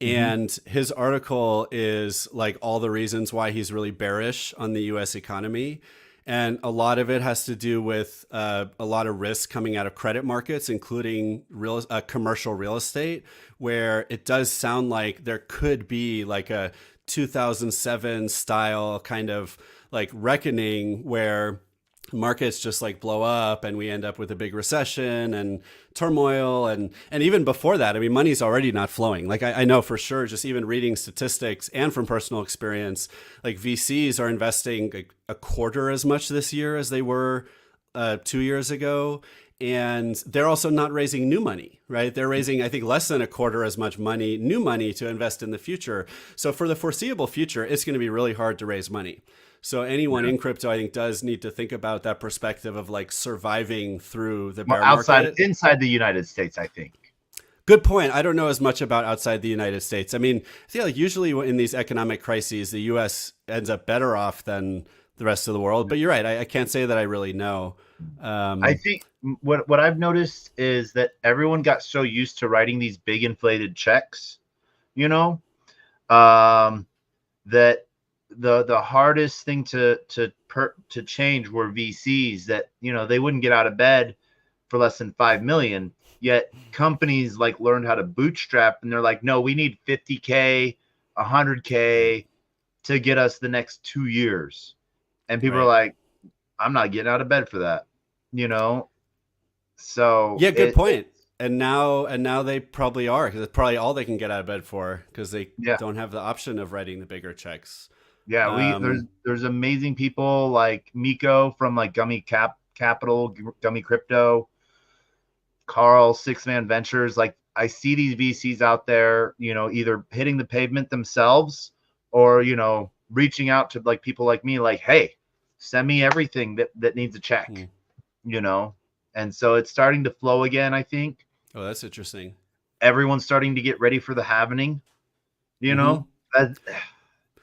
Speaker 2: And his article is like all the reasons why he's really bearish on the US economy. And a lot of it has to do with a lot of risk coming out of credit markets, including commercial real estate, where it does sound like there could be like a 2007 style kind of like reckoning where markets just like blow up and we end up with a big recession and turmoil. And even before that, money's already not flowing. Like I know for sure, just even reading statistics and from personal experience, like VCs are investing like a quarter as much this year as they were 2 years ago. And they're also not raising new money, right? They're raising, I think, less than a quarter as much money, new money to invest in the future. So for the foreseeable future, it's going to be really hard to raise money. So anyone in crypto, I think, does need to think about that perspective of like surviving through the bear market.
Speaker 1: Inside the United States, I think.
Speaker 2: Good point. I don't know as much about outside the United States. I mean, I feel like usually in these economic crises, the U.S. ends up better off than the rest of the world. But you're right. I can't say that I really know.
Speaker 1: I
Speaker 2: Um,
Speaker 1: think what I've noticed is that everyone got so used to writing these big inflated checks, you know, um, that the hardest thing to change were VCs that, they wouldn't get out of bed for less than 5 million. Yet companies like learned how to bootstrap, and they're like, no, we need 50K, 100K to get us the next 2 years. And people are
Speaker 2: right.
Speaker 1: like, I'm not getting out of bed for that, you know? So
Speaker 2: Yeah, good point. And now they probably are, because it's probably all they can get out of bed for, because they
Speaker 1: yeah,
Speaker 2: don't have the option of writing the bigger checks.
Speaker 1: yeah,
Speaker 2: Um,
Speaker 1: there's amazing people like Miko from like Capital, Gummy Crypto, Carl, Six Man Ventures. Like I see these VCs out there, either hitting the pavement themselves or, reaching out to like people like me, like, hey, send me everything that needs a
Speaker 2: hmm.
Speaker 1: check, you know? And so it's starting to flow again, I think.
Speaker 2: Oh, that's interesting.
Speaker 1: Everyone's starting to get ready for the halvening, you
Speaker 2: Hmm.
Speaker 1: know? That,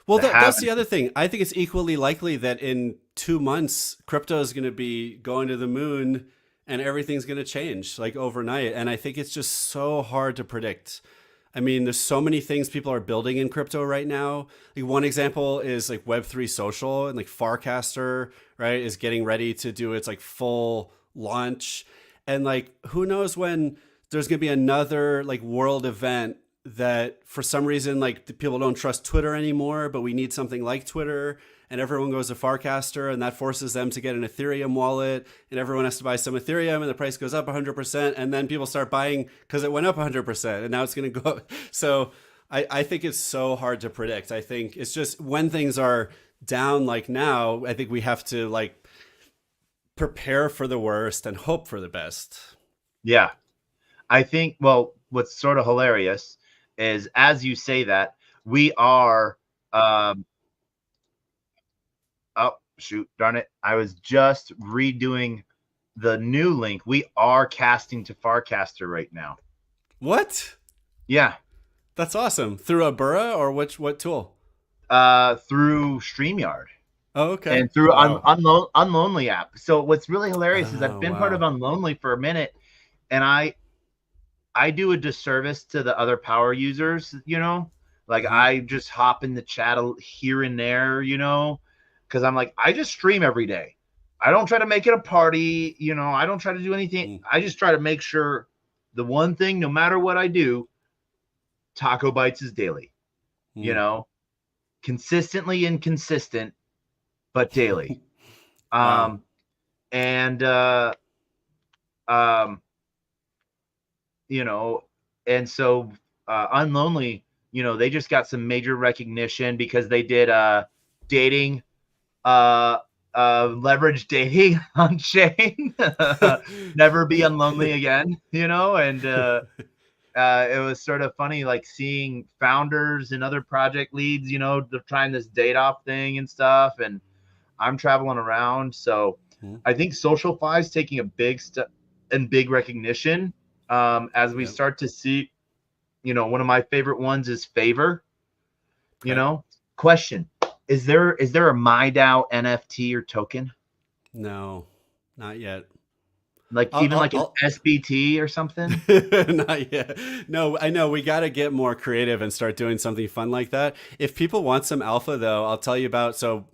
Speaker 2: Well,
Speaker 1: the
Speaker 2: that's the
Speaker 1: halvening.
Speaker 2: other thing. I think it's equally likely that in 2 months, crypto is going to be going to the moon and everything's going to change like overnight. And I think it's just so hard to predict. I mean, there's so many things people are building in crypto right now. Like one example is like Web3 social, and like Farcaster, right, is getting ready to do its like full launch. And like who knows when there's going to be another like world event that for some reason like the people don't trust Twitter anymore, but we need something like Twitter, and everyone goes to Farcaster, and that forces them to get an Ethereum wallet, and everyone has to buy some Ethereum, and the price goes up 100%, and then people start buying because it went up 100%, and now it's going to go up. So I think it's so hard to predict. I think it's just when things are down like now, I think we have to like prepare for the worst and hope for the best.
Speaker 1: Yeah. I think, well, what's sort of hilarious is as you say that, we are, um, oh, shoot, darn it. I was just redoing the new link. We are casting to Farcaster right now.
Speaker 2: What?
Speaker 1: Yeah.
Speaker 2: That's awesome. Through a Burra or what tool?
Speaker 1: Through StreamYard
Speaker 2: Oh, okay.
Speaker 1: and through
Speaker 2: Wow.
Speaker 1: Unlonely app. So what's really hilarious is I've
Speaker 2: Oh,
Speaker 1: been part of
Speaker 2: wow.
Speaker 1: Unlonely for a minute, and I do a disservice to the other power users, like
Speaker 2: Hmm.
Speaker 1: I just hop in the chat here and there, because I'm like, I just stream every day. I don't try to make it a party, I don't try to do anything.
Speaker 2: Hmm.
Speaker 1: I just try to make sure the one thing, no matter what I do, TacoBytes is daily, you
Speaker 2: Hmm.
Speaker 1: know, consistently inconsistent, but daily.
Speaker 2: Wow.
Speaker 1: Um, and, um, you know, and so Unlonely, they just got some major recognition because they did dating, uh, leverage dating on chain. Never be unlonely again, and it was sort of funny, like seeing founders and other project leads, they're trying this date off thing and stuff. And I'm traveling around. So
Speaker 2: Hmm.
Speaker 1: I think SocialFi is taking a big step and big recognition as we
Speaker 2: Yep.
Speaker 1: start to see, one of my favorite ones is Favor, you
Speaker 2: Okay.
Speaker 1: know, question. Is there a MyDAO NFT or token?
Speaker 2: No, not yet.
Speaker 1: Like
Speaker 2: I'll,
Speaker 1: even
Speaker 2: I'll,
Speaker 1: like an
Speaker 2: I'll
Speaker 1: SBT or something?
Speaker 2: Not yet. No, I know we got to get more creative and start doing something fun like that. If people want some alpha, though, I'll tell you about. So,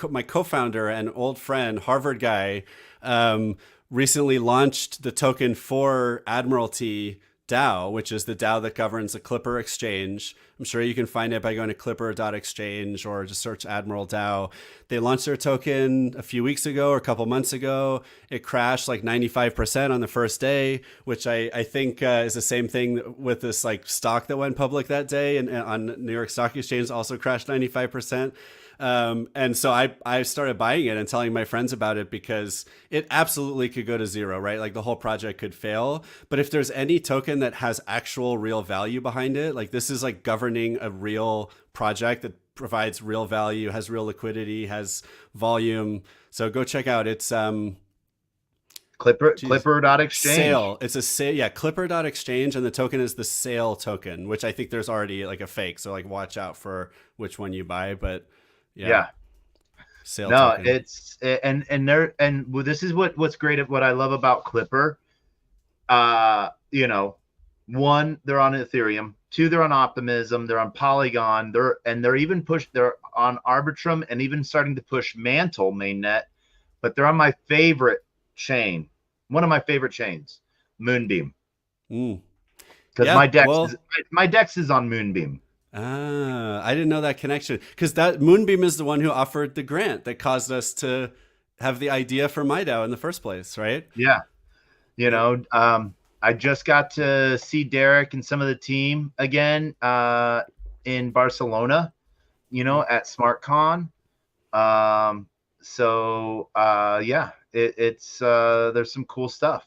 Speaker 2: my co-founder and old friend, Harvard guy, um, recently launched the token for Admiralty DAO, which is the DAO that governs the Clipper exchange. I'm sure you can find it by going to clipper.exchange or just search Admiral DAO. They launched their token a few weeks ago or a couple months ago. It crashed like 95% on the first day, which I think is the same thing with this like stock that went public that day and on New York Stock Exchange also crashed 95%. And so I started buying it and telling my friends about it because it absolutely could go to zero, right? Like the whole project could fail. But if there's any token that has actual real value behind it, like this is like governing a real project that provides real value, has real liquidity, has volume. So go check out. It's Geez.
Speaker 1: Clipper.exchange.
Speaker 2: Sale. It's a sale. Yeah, Clipper.exchange, and the token is the sale token, which I think there's already like a fake. So like watch out for which one you buy. But yeah,
Speaker 1: Yeah.
Speaker 2: sale
Speaker 1: No,
Speaker 2: token.
Speaker 1: it's this is what's great at what I love about Clipper. You know, one, they're on Ethereum. Two, they're on Optimism. They're on Polygon. They're on Arbitrum and even starting to push Mantle mainnet. But they're on my favorite chain, one of my favorite chains, Moonbeam,
Speaker 2: Mm.
Speaker 1: because
Speaker 2: Yeah. Well,
Speaker 1: my Dex is on Moonbeam.
Speaker 2: I didn't know that connection because that Moonbeam is the one who offered the grant that caused us to have the idea for MyDAO in the first place, right?
Speaker 1: Yeah, you
Speaker 2: It,
Speaker 1: know, I just got to see Derek and some of the team again in Barcelona, at SmartCon. Um, yeah, it's there's some cool stuff.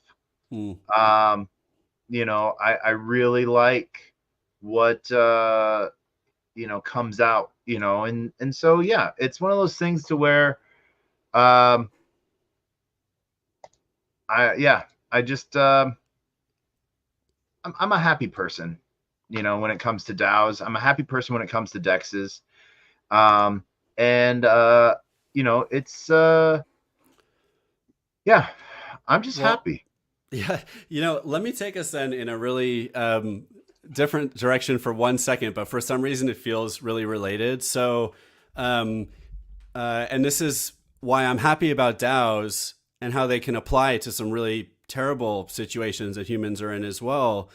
Speaker 2: mm,
Speaker 1: Um, I really like what comes out, and so yeah, it's one of those things to where um I yeah, I just I'm a happy person, when it comes to DAOs. I'm a happy person when it comes to DEXs. Um and it's yeah, I'm just
Speaker 2: well,
Speaker 1: happy.
Speaker 2: yeah, let me take us then in a really different direction for 1 second, but for some reason it feels really related. So, um, and this is why I'm happy about DAOs and how they can apply to some really terrible situations that humans are in as well.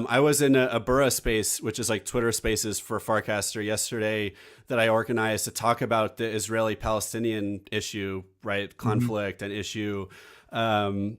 Speaker 2: I was in a Burra space, which is like Twitter Spaces for Farcaster yesterday, that I organized to talk about the Israeli-Palestinian issue, right?
Speaker 1: Mm-hmm.
Speaker 2: Conflict and issue.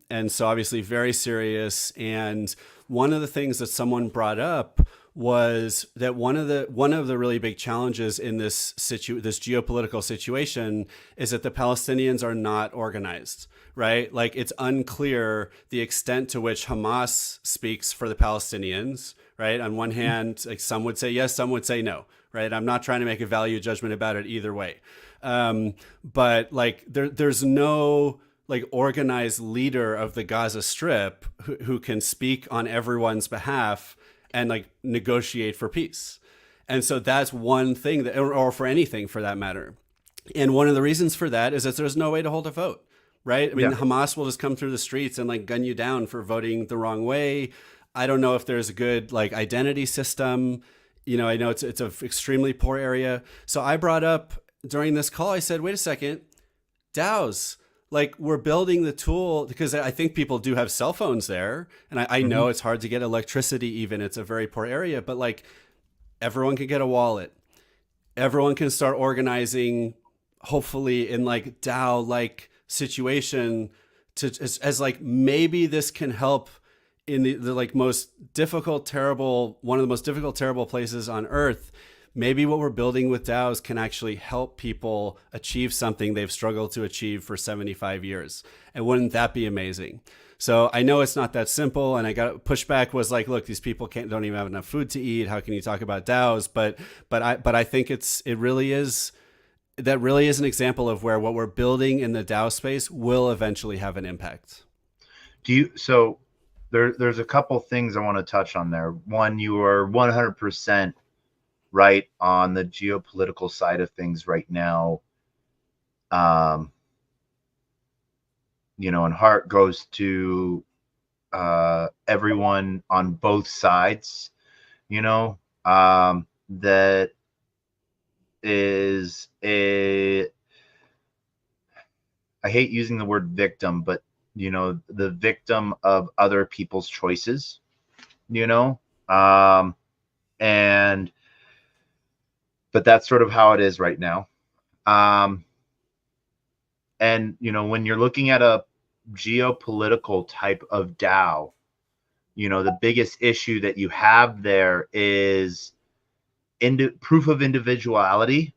Speaker 2: And so obviously very serious. And one of the things that someone brought up was that one of the really big challenges in this geopolitical situation is that the Palestinians are not organized, right? Like it's unclear the extent to which Hamas speaks for the Palestinians, right? On one hand, like some would say yes, some would say no, right? I'm not trying to make a value judgment about it either way. But like there's no like organized leader of the Gaza Strip who can speak on everyone's behalf and like negotiate for peace. And so that's one thing that, or for anything for that matter. And one of the reasons for that is that there's no way to hold a vote, right? I mean,
Speaker 1: Yeah.
Speaker 2: Hamas will just come through the streets and like gun you down for voting the wrong way. I don't know if there's a good like identity system. I know it's an extremely poor area. So I brought up during this call, I said, wait a second, DAOs, like we're building the tool because I think people do have cell phones there. And I
Speaker 1: Mm-hmm.
Speaker 2: know it's hard to get electricity even. It's a very poor area, but like everyone can get a wallet. Everyone can start organizing, hopefully in like DAO like situation to as like maybe this can help in the like most difficult, terrible, one of the most difficult, terrible places on earth. Maybe what we're building with DAOs can actually help people achieve something they've struggled to achieve for 75 years. And wouldn't that be amazing? So I know it's not that simple, and I got pushback was like, look, these people don't even have enough food to eat. How can you talk about DAOs? But I think it really is that really is an example of where what we're building in the DAO space will eventually have an impact.
Speaker 1: So there's a couple things I want to touch on there. One, you are 100% right on the geopolitical side of things right now. And heart goes to everyone on both sides, that is I hate using the word victim, but the victim of other people's choices, you know, um, and but that's sort of how it is right now. Um, and when you're looking at a geopolitical type of DAO, the biggest issue that you have there is proof of individuality,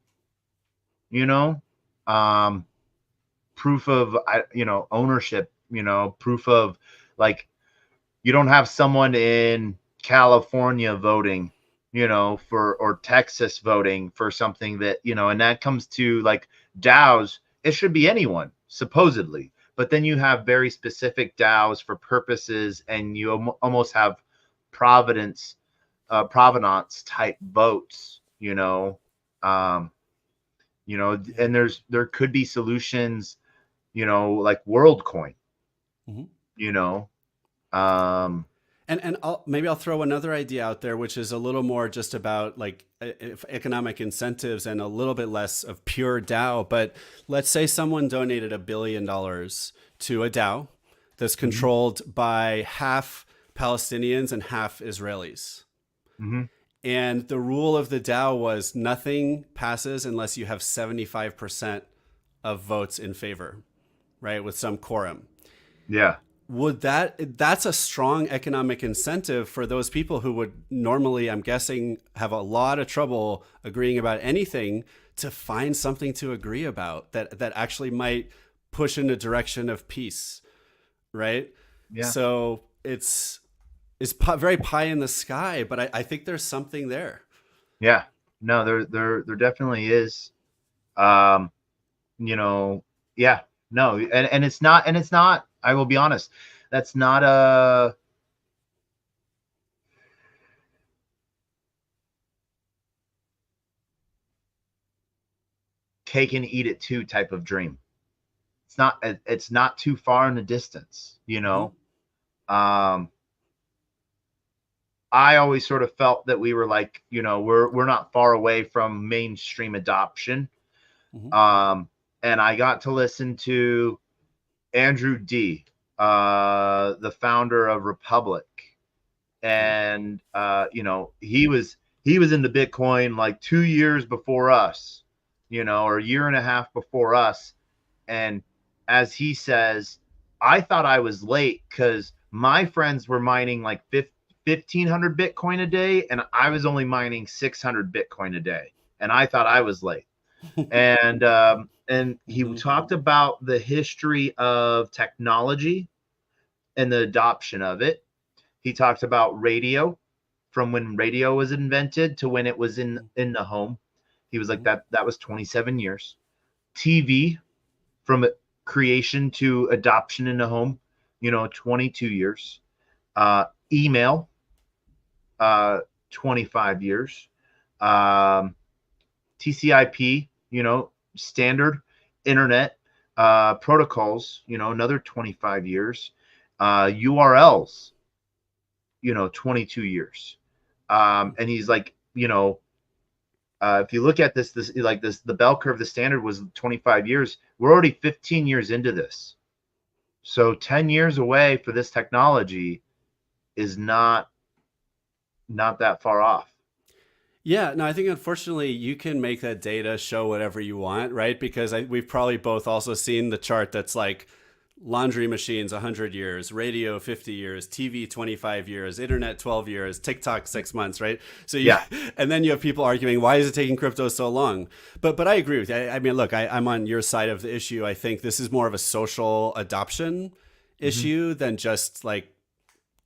Speaker 1: you know, um, proof of ownership, proof of, like, you don't have someone in California voting, or Texas voting for something that, and that comes to like DAOs. It should be anyone supposedly, but then you have very specific DAOs for purposes, and you almost have provenance type votes, um,
Speaker 2: Yeah.
Speaker 1: and there could be solutions, like WorldCoin,
Speaker 2: Mhm.
Speaker 1: you know, um,
Speaker 2: And maybe I'll throw another idea out there, which is a little more just about like economic incentives and a little bit less of pure DAO. But let's say someone donated $1 billion to a DAO that's
Speaker 1: mhm,
Speaker 2: controlled by half Palestinians and half Israelis.
Speaker 1: mhm,
Speaker 2: And the rule of the DAO was nothing passes unless you have 75% of votes in favor, right? With some quorum.
Speaker 1: yeah,
Speaker 2: That's a strong economic incentive for those people who would normally, I'm guessing, have a lot of trouble agreeing about anything, to find something to agree about that actually might push in the direction of peace, right?
Speaker 1: yeah,
Speaker 2: So it's very pie in the sky, but I think there's something there.
Speaker 1: yeah. No, there definitely is. Um, you know, yeah, no, and it's not. I will be honest, that's not a take and eat it too type of dream. It's not too far in the distance,
Speaker 2: Mm-hmm.
Speaker 1: Um, I always sort of felt that we were like, we're not far away from mainstream adoption.
Speaker 2: Mm-hmm.
Speaker 1: Um, and I got to listen to Andrew D, the founder of Republic,
Speaker 2: Okay.
Speaker 1: and he was into Bitcoin like 2 years before us, or a year and a half before us. And as he says, I thought I was late because my friends were mining like 1,500 Bitcoin a day, and I was only mining 600 Bitcoin a day, and I thought I was late. And he
Speaker 2: Mm-hmm.
Speaker 1: talked about the history of technology and the adoption of it. He talked about radio, from when radio was invented to when it was in the home. He was like,
Speaker 2: Mm-hmm.
Speaker 1: that was 27 years. TV, from creation to adoption in the home, 22 years. Email, 25 years. Um, TCP, standard internet protocols, another 25 years. URLs, 22 years. And he's like, if you look at this like this, the bell curve, the standard was 25 years. We're already 15 years into this. So 10 years away for this technology is not that far off.
Speaker 2: Yeah, no, I think unfortunately you can make that data show whatever you want, right? Because we've probably both also seen the chart that's like laundry machines 100 years, radio 50 years, TV 25 years, internet 12 years, TikTok 6 months, right? So you,
Speaker 1: Yeah.
Speaker 2: and then you have people arguing, why is it taking crypto so long? But I agree with you. I mean, look, I'm on your side of the issue. I think this is more of a social adoption
Speaker 1: Mm-hmm.
Speaker 2: issue than just like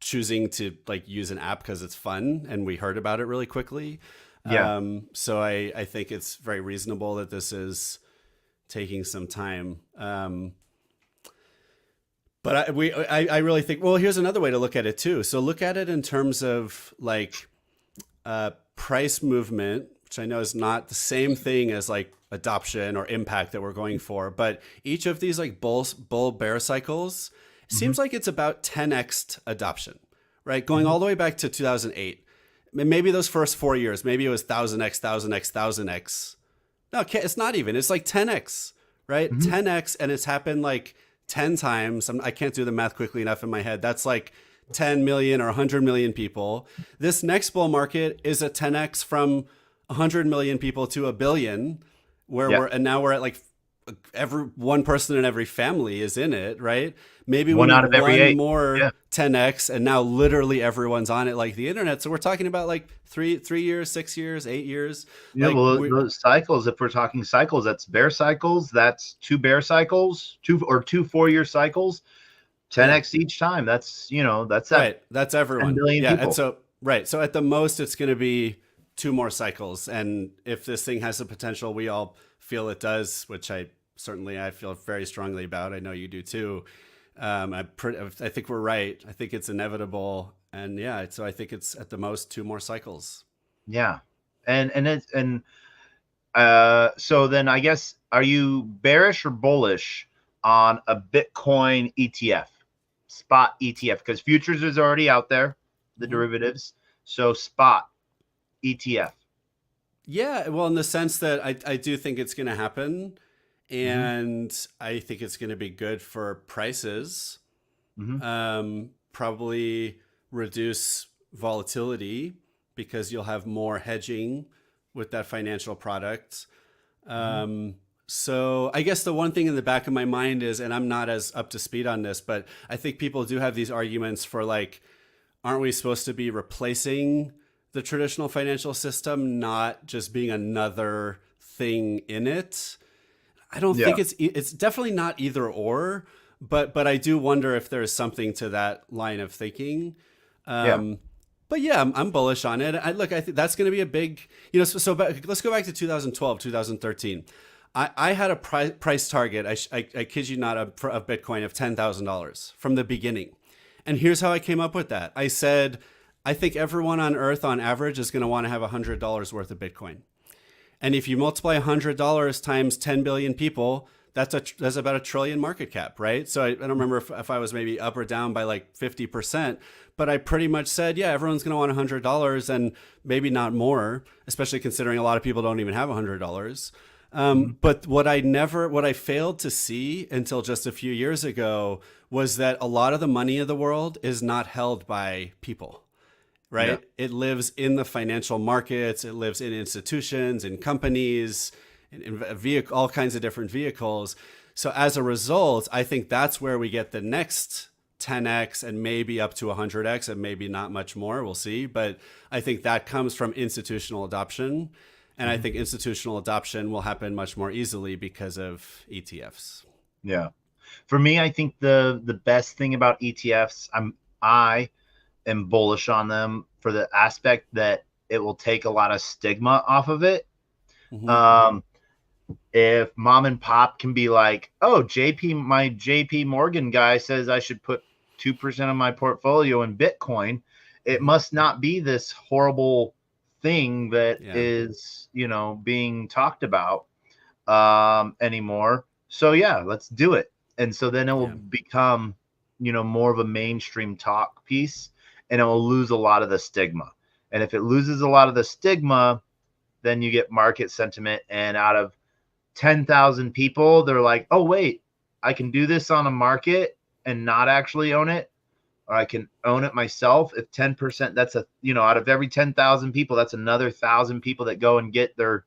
Speaker 2: choosing to like use an app because it's fun and we heard about it really quickly.
Speaker 1: Yeah.
Speaker 2: So I think it's very reasonable that this is taking some time. But I really think, well, here's another way to look at it too. So look at it in terms of like price movement, which I know is not the same thing as like adoption or impact that we're going for. But each of these like bull bear cycles
Speaker 1: Mm-hmm.
Speaker 2: seems like it's about 10x adoption, right? Going
Speaker 1: Mm-hmm.
Speaker 2: all the way back to 2008. Maybe those first 4 years, maybe it was 1000x, 1000x, 1000x. No, it's not even. It's like 10x, right?
Speaker 1: Mm-hmm.
Speaker 2: 10x, and it's happened like 10 times. I can't do the math quickly enough in my head. That's like 10 million or 100 million people. This next bull market is a 10x from 100 million people to a billion, where
Speaker 1: Yeah.
Speaker 2: and now we're at like every one person in every family is in it, right? Maybe we
Speaker 1: One
Speaker 2: need
Speaker 1: out of every
Speaker 2: one
Speaker 1: eight.
Speaker 2: more
Speaker 1: Yeah.
Speaker 2: 10x, and now literally everyone's on it like the internet. So we're talking about like three years, 6 years, 8 years.
Speaker 1: Yeah.
Speaker 2: Like
Speaker 1: Well,
Speaker 2: we
Speaker 1: those cycles, if we're talking cycles, that's bear cycles. That's two bear cycles, two 4-year cycles,
Speaker 2: yeah,
Speaker 1: 10x each time. That's that
Speaker 2: right. That's
Speaker 1: 10
Speaker 2: everyone.
Speaker 1: billion
Speaker 2: Yeah, and
Speaker 1: people.
Speaker 2: so right. So at the most, it's going to be two more cycles, and if this thing has the potential we all feel it does, which I certainly I feel very strongly about. I know you do too. I think we're right. I think it's inevitable, and yeah, so I think it's at the most 2 more cycles.
Speaker 1: Yeah. So then I guess, are you bearish or bullish on a Bitcoin ETF, spot ETF? Because futures is already out there, the
Speaker 2: Mhm.
Speaker 1: derivatives. So spot ETF.
Speaker 2: Yeah, well, in the sense that I do think it's going to happen,
Speaker 1: Mm-hmm.
Speaker 2: and I think it's going to be good for prices.
Speaker 1: Mm-hmm.
Speaker 2: Probably reduce volatility because you'll have more hedging with that financial product.
Speaker 1: Mm-hmm.
Speaker 2: So I guess the one thing in the back of my mind is, and I'm not as up to speed on this, but I think people do have these arguments for like, aren't we supposed to be replacing the traditional financial system, not just being another thing in it? I don't
Speaker 1: Yeah.
Speaker 2: think it's definitely not either or, but I do wonder if there is something to that line of thinking.
Speaker 1: Yeah.
Speaker 2: Um, but yeah, I'm bullish on it. I think that's going to be a big, let's go back to 2012, 2013. I had a price target. I kid you not, of Bitcoin of $10,000 from the beginning. And here's how I came up with that. I said, I think everyone on earth on average is going to want to have $100 worth of Bitcoin. And if you multiply $100 times 10 billion people, that's about a trillion market cap, right? So I don't remember if I was maybe up or down by like 50%, but I pretty much said, yeah, everyone's going to want $100 and maybe not more, especially considering a lot of people don't even have $100.
Speaker 1: Mm-hmm.
Speaker 2: But what I failed to see until just a few years ago was that a lot of the money of the world is not held by people,
Speaker 1: Yeah.
Speaker 2: right? It lives in the financial markets, it lives in institutions, in companies, in all kinds of different vehicles. So as a result, I think that's where we get the next 10x and maybe up to 100x and maybe not much more. We'll see. But I think that comes from institutional adoption. And I
Speaker 1: Mm-hmm.
Speaker 2: think institutional adoption will happen much more easily because of ETFs.
Speaker 1: Yeah. For me, I think the best thing about ETFs, I am bullish on them for the aspect that it will take a lot of stigma off of it.
Speaker 2: Mm-hmm.
Speaker 1: Um, if mom and pop can be like, oh, my JP Morgan guy says I should put 2% of my portfolio in Bitcoin, it
Speaker 2: Mm-hmm.
Speaker 1: must not be this horrible thing that
Speaker 2: Yeah.
Speaker 1: is, being talked about anymore. So yeah, let's do it. And so then it will
Speaker 2: Yeah.
Speaker 1: become, more of a mainstream talk piece, and it will lose a lot of the stigma. And if it loses a lot of the stigma, then you get market sentiment. And out of 10,000 people, they're like, oh, wait, I can do this on a market and not actually own it, or I can own it myself. If 10%, that's out of every 10,000 people, that's another 1,000 people that go and get their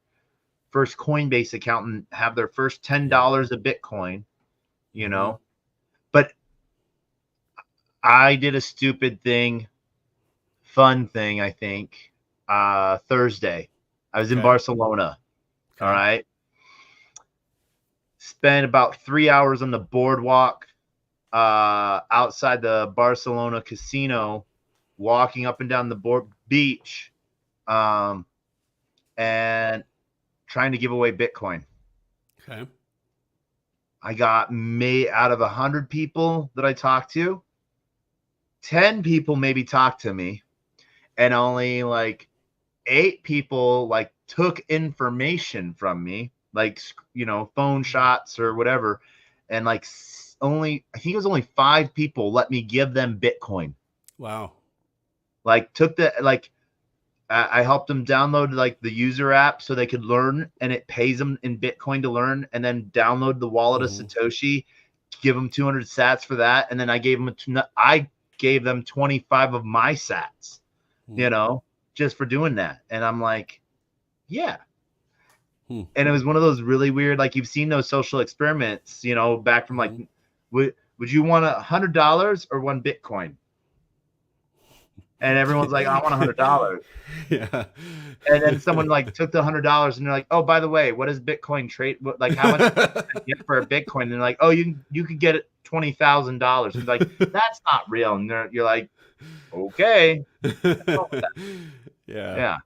Speaker 1: first Coinbase account and have their first
Speaker 2: Yeah.
Speaker 1: $10 of Bitcoin, you
Speaker 2: Mm-hmm.
Speaker 1: know. But I did a stupid thing, fun thing, I think, Thursday. I was in
Speaker 2: Okay.
Speaker 1: Barcelona. All
Speaker 2: Okay.
Speaker 1: right. Spent about 3 hours on the boardwalk outside the Barcelona casino, walking up and down the beach, um, and trying to give away Bitcoin.
Speaker 2: Okay.
Speaker 1: I got out of 100 people that I talked to, 10 people maybe talked to me, and only like 8 people like took information from me, like, phone shots or whatever. And like I think it was only 5 people let me give them Bitcoin.
Speaker 2: Wow.
Speaker 1: Like took the, like, I helped them download like the user app so they could learn, and it pays them in Bitcoin to learn, and then download the wallet of
Speaker 2: Mm-hmm.
Speaker 1: Satoshi, give them 200 sats for that. And then I gave them 25 of my sats,
Speaker 2: Mm-hmm.
Speaker 1: just for doing that. And I'm like, yeah.
Speaker 2: Hmm.
Speaker 1: And it was one of those really weird, like, you've seen those social experiments, back from like,
Speaker 2: Mm-hmm.
Speaker 1: would you want $100 or one Bitcoin? And everyone's like, I want $100.
Speaker 2: Yeah.
Speaker 1: And then someone like took the $100 and they're like, oh, by the way, what does Bitcoin trade? Like, how much can I get for a Bitcoin? And they're like, oh, you could get it $20,000. And like, that's not real. And you're like, okay,
Speaker 2: Yeah.
Speaker 1: yeah.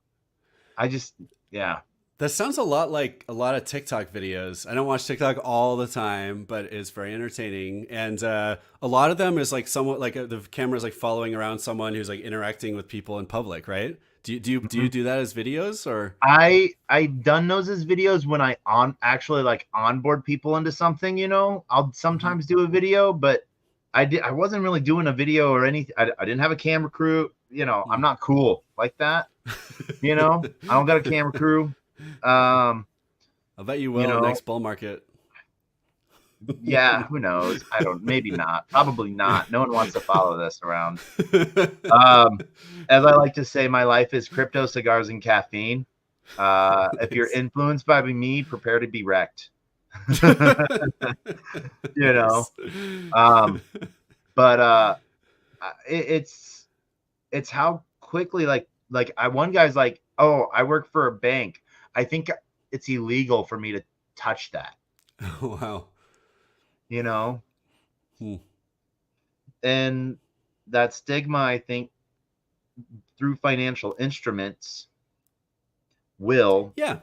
Speaker 1: I just, yeah.
Speaker 2: That sounds a lot like a lot of TikTok videos. I don't watch TikTok all the time, but it's very entertaining. And a lot of them is like somewhat like the camera's like following around someone who's like interacting with people in public, right? Do you do that as videos or?
Speaker 1: I've done those as videos when I actually like onboard people into something, I'll
Speaker 2: Mhm.
Speaker 1: sometimes do a video, but I wasn't really doing a video or anything. I didn't have a camera crew, I'm
Speaker 2: Mm.
Speaker 1: not cool like that, I don't got a camera crew. Um,
Speaker 2: I bet you
Speaker 1: you
Speaker 2: will
Speaker 1: know,
Speaker 2: next bull market.
Speaker 1: yeah, who knows? I don't, maybe not, probably not. No one wants to follow this around. Um, as I like to say, my life is crypto, cigars, and caffeine. If you're
Speaker 2: Nice.
Speaker 1: influenced by me, prepare to be wrecked. you know.
Speaker 2: Nice.
Speaker 1: Um, but it's how quickly like I one guy's like, oh, I work for a bank. I think it's illegal for me to touch that,
Speaker 2: Wow.
Speaker 1: you know,
Speaker 2: Hmm.
Speaker 1: and that stigma, I think, through financial instruments will
Speaker 2: Yeah.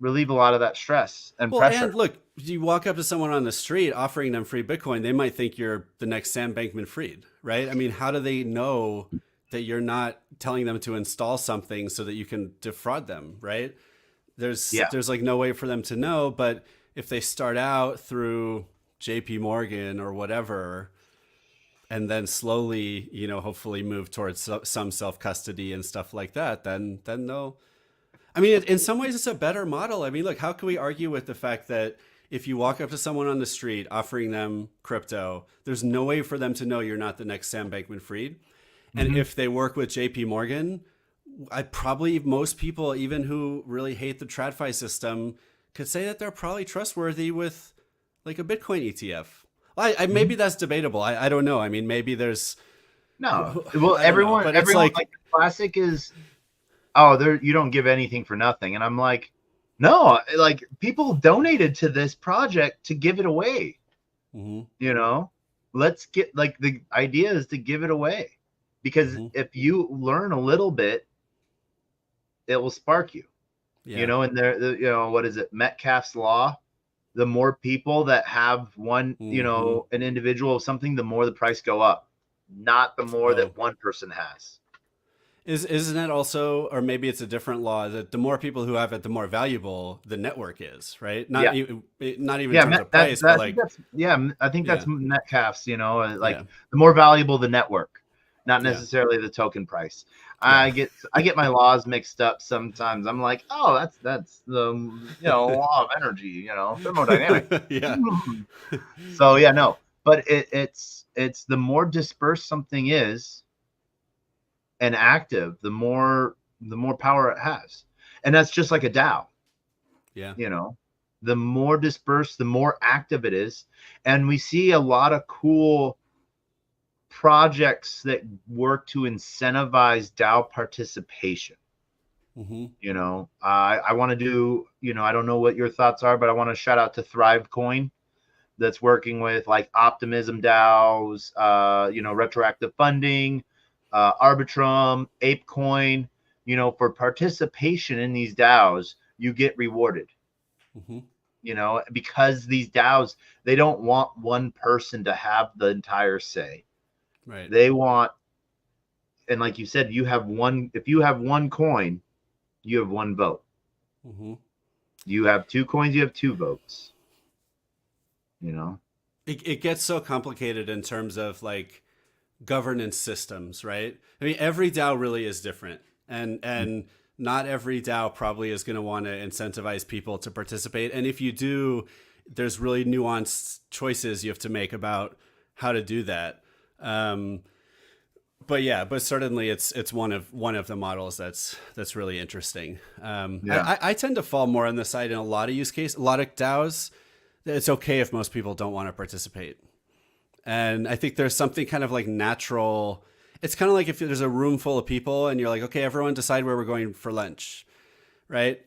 Speaker 1: relieve a lot of that stress and
Speaker 2: Well, and
Speaker 1: pressure.
Speaker 2: look, you walk up to someone on the street offering them free Bitcoin, they might think you're the next Sam Bankman-Fried, right? I mean, how do they know that you're not telling them to install something so that you can defraud them, right?
Speaker 1: Yeah,
Speaker 2: There's like no way for them to know, but if they start out through JP Morgan or whatever and then slowly, hopefully move towards some self-custody and stuff like that, then they'll I mean, in some ways, it's a better model. I mean, look, how can we argue with the fact that if you walk up to someone on the street offering them crypto, there's no way for them to know you're not the next Sam Bankman-Fried. And
Speaker 1: hmm
Speaker 2: if they work with JP Morgan, I probably most people, even who really hate the TradFi system, could say that they're probably trustworthy with like a Bitcoin ETF. Maybe
Speaker 1: hmm
Speaker 2: that's debatable. I don't know. I mean, maybe there's
Speaker 1: no. Well,
Speaker 2: I don't know, but it's
Speaker 1: everyone
Speaker 2: like
Speaker 1: like the classic is, oh, there you don't give anything for nothing, and I'm like, no, like people donated to this project to give it away.
Speaker 2: mhm,
Speaker 1: You know, let's get like the idea is to give it away because
Speaker 2: mhm,
Speaker 1: if you learn a little bit, it will spark you.
Speaker 2: yeah,
Speaker 1: And what is it, Metcalf's law? The more people that have one,
Speaker 2: mhm.
Speaker 1: an individual of something, the more the price go up, not the more
Speaker 2: Oh,
Speaker 1: that one person has.
Speaker 2: isn't it also, or maybe it's a different law that the more people who have it, the more valuable the network is, right?
Speaker 1: Yeah.
Speaker 2: Not even in
Speaker 1: Yeah,
Speaker 2: terms of price, but
Speaker 1: I think
Speaker 2: like,
Speaker 1: that's yeah, I think that's
Speaker 2: yeah,
Speaker 1: Metcalf's. Like
Speaker 2: yeah,
Speaker 1: the more valuable the network, not
Speaker 2: yeah,
Speaker 1: necessarily the token price.
Speaker 2: yeah,
Speaker 1: I get my laws mixed up sometimes. I'm like, oh, that's the law of energy, thermodynamics.
Speaker 2: yeah,
Speaker 1: So yeah, no, but it's the more dispersed something is and active, the more power it has, and that's just like a DAO.
Speaker 2: yeah,
Speaker 1: you know the more dispersed, the more active it is, and we see a lot of cool projects that work to incentivize DAO participation.
Speaker 2: hmm
Speaker 1: I want to do, I don't know what your thoughts are, but I want to shout out to Thrive Coin that's working with like Optimism DAOs, retroactive funding, Arbitrum, ApeCoin. For participation in these DAOs, you get rewarded.
Speaker 2: hmm
Speaker 1: Because these DAOs, they don't want one person to have the entire say.
Speaker 2: right,
Speaker 1: They want, and like you said, if you have one coin, you have one vote.
Speaker 2: hmm
Speaker 1: You have two coins, you have two votes, you know?
Speaker 2: it gets so complicated in terms of like governance systems, right? I mean, every DAO really is different, and not every DAO probably is going to want to incentivize people to participate. And if you do, there's really nuanced choices you have to make about how to do that. Um, but yeah, but certainly it's one of the models that's really interesting.
Speaker 1: Yeah.
Speaker 2: I tend to fall more on the side in a lot of use case, a lot of DAOs. It's okay if most people don't want to participate. And I think there's something kind of like natural. It's kind of like if there's a room full of people and you're like, okay, everyone decide where we're going for lunch, right?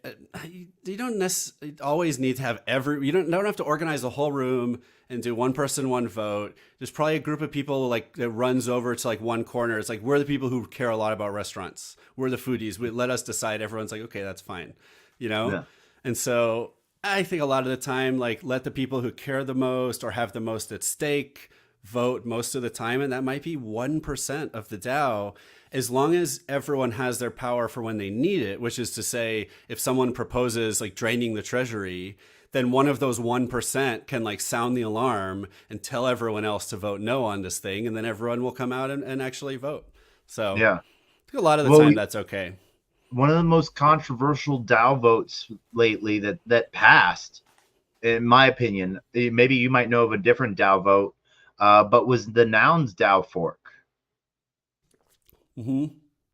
Speaker 2: You don't necessarily always need to have you don't have to organize the whole room and do one person, one vote. There's probably a group of people like that runs over to like one corner. It's like, we're the people who care a lot about restaurants. We're the foodies. Let us decide. Everyone's like, okay, that's fine. you know?
Speaker 1: Yeah.
Speaker 2: And so I think a lot of the time, like, let the people who care the most or have the most at stake vote most of the time. And that might be 1% of the DAO, as long as everyone has their power for when they need it, which is to say, if someone proposes like draining the treasury, then one of those 1% can like sound the alarm and tell everyone else to vote no on this thing. And then everyone will come out and actually vote. So
Speaker 1: Yeah.
Speaker 2: I think a lot of the
Speaker 1: Well,
Speaker 2: time that's okay.
Speaker 1: one of the most controversial DAO votes lately that passed, in my opinion, maybe you might know of a different DAO vote, but was the Nouns DAO fork.
Speaker 2: Hmm.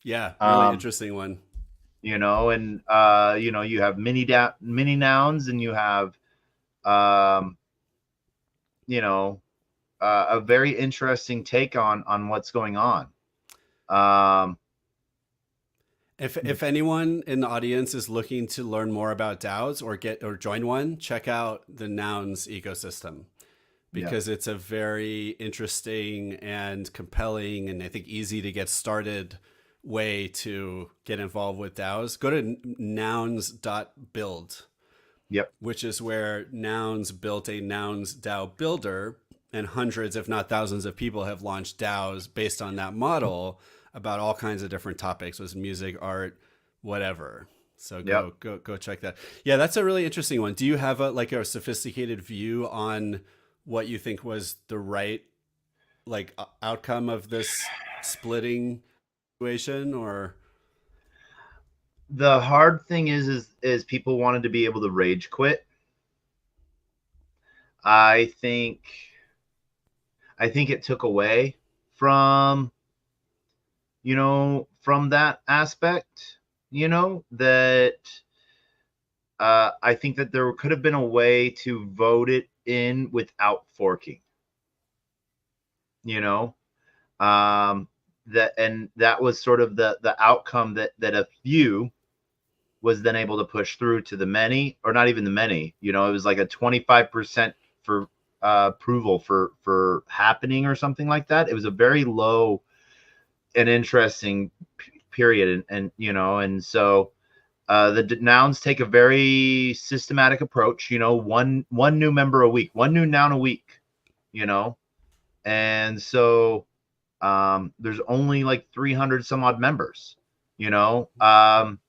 Speaker 2: Yeah, really
Speaker 1: Um,
Speaker 2: interesting one.
Speaker 1: and you have mini nouns, and you have um, you know, a very interesting take on what's going on. Um,
Speaker 2: If anyone in the audience is looking to learn more about DAOs or join one, check out the Nouns ecosystem,
Speaker 1: yeah,
Speaker 2: because it's a very interesting and compelling and I think easy to get started way to get involved with DAOs. Go to nouns.build,
Speaker 1: yep,
Speaker 2: which is where Nouns built a Nouns DAO builder, and hundreds, if not thousands, of people have launched DAOs based on that model about all kinds of different topics, was music, art, whatever. So
Speaker 1: yep.
Speaker 2: go check that. Yeah, that's a really interesting one. Do you have a sophisticated view on what you think was the right outcome of this splitting situation, or?
Speaker 1: The hard thing is people wanted to be able to rage quit. I think I think it took away from from that aspect. That I think that there could have been a way to vote it in without forking. You know, um, that was sort of the outcome that a few was then able to push through to the many, or not even the many. It was like a 25% for approval for happening or something like that. It was a very low and interesting period, and so the nouns take a very systematic approach. One new member a week, one new noun a week. And so there's only like 300 some odd members.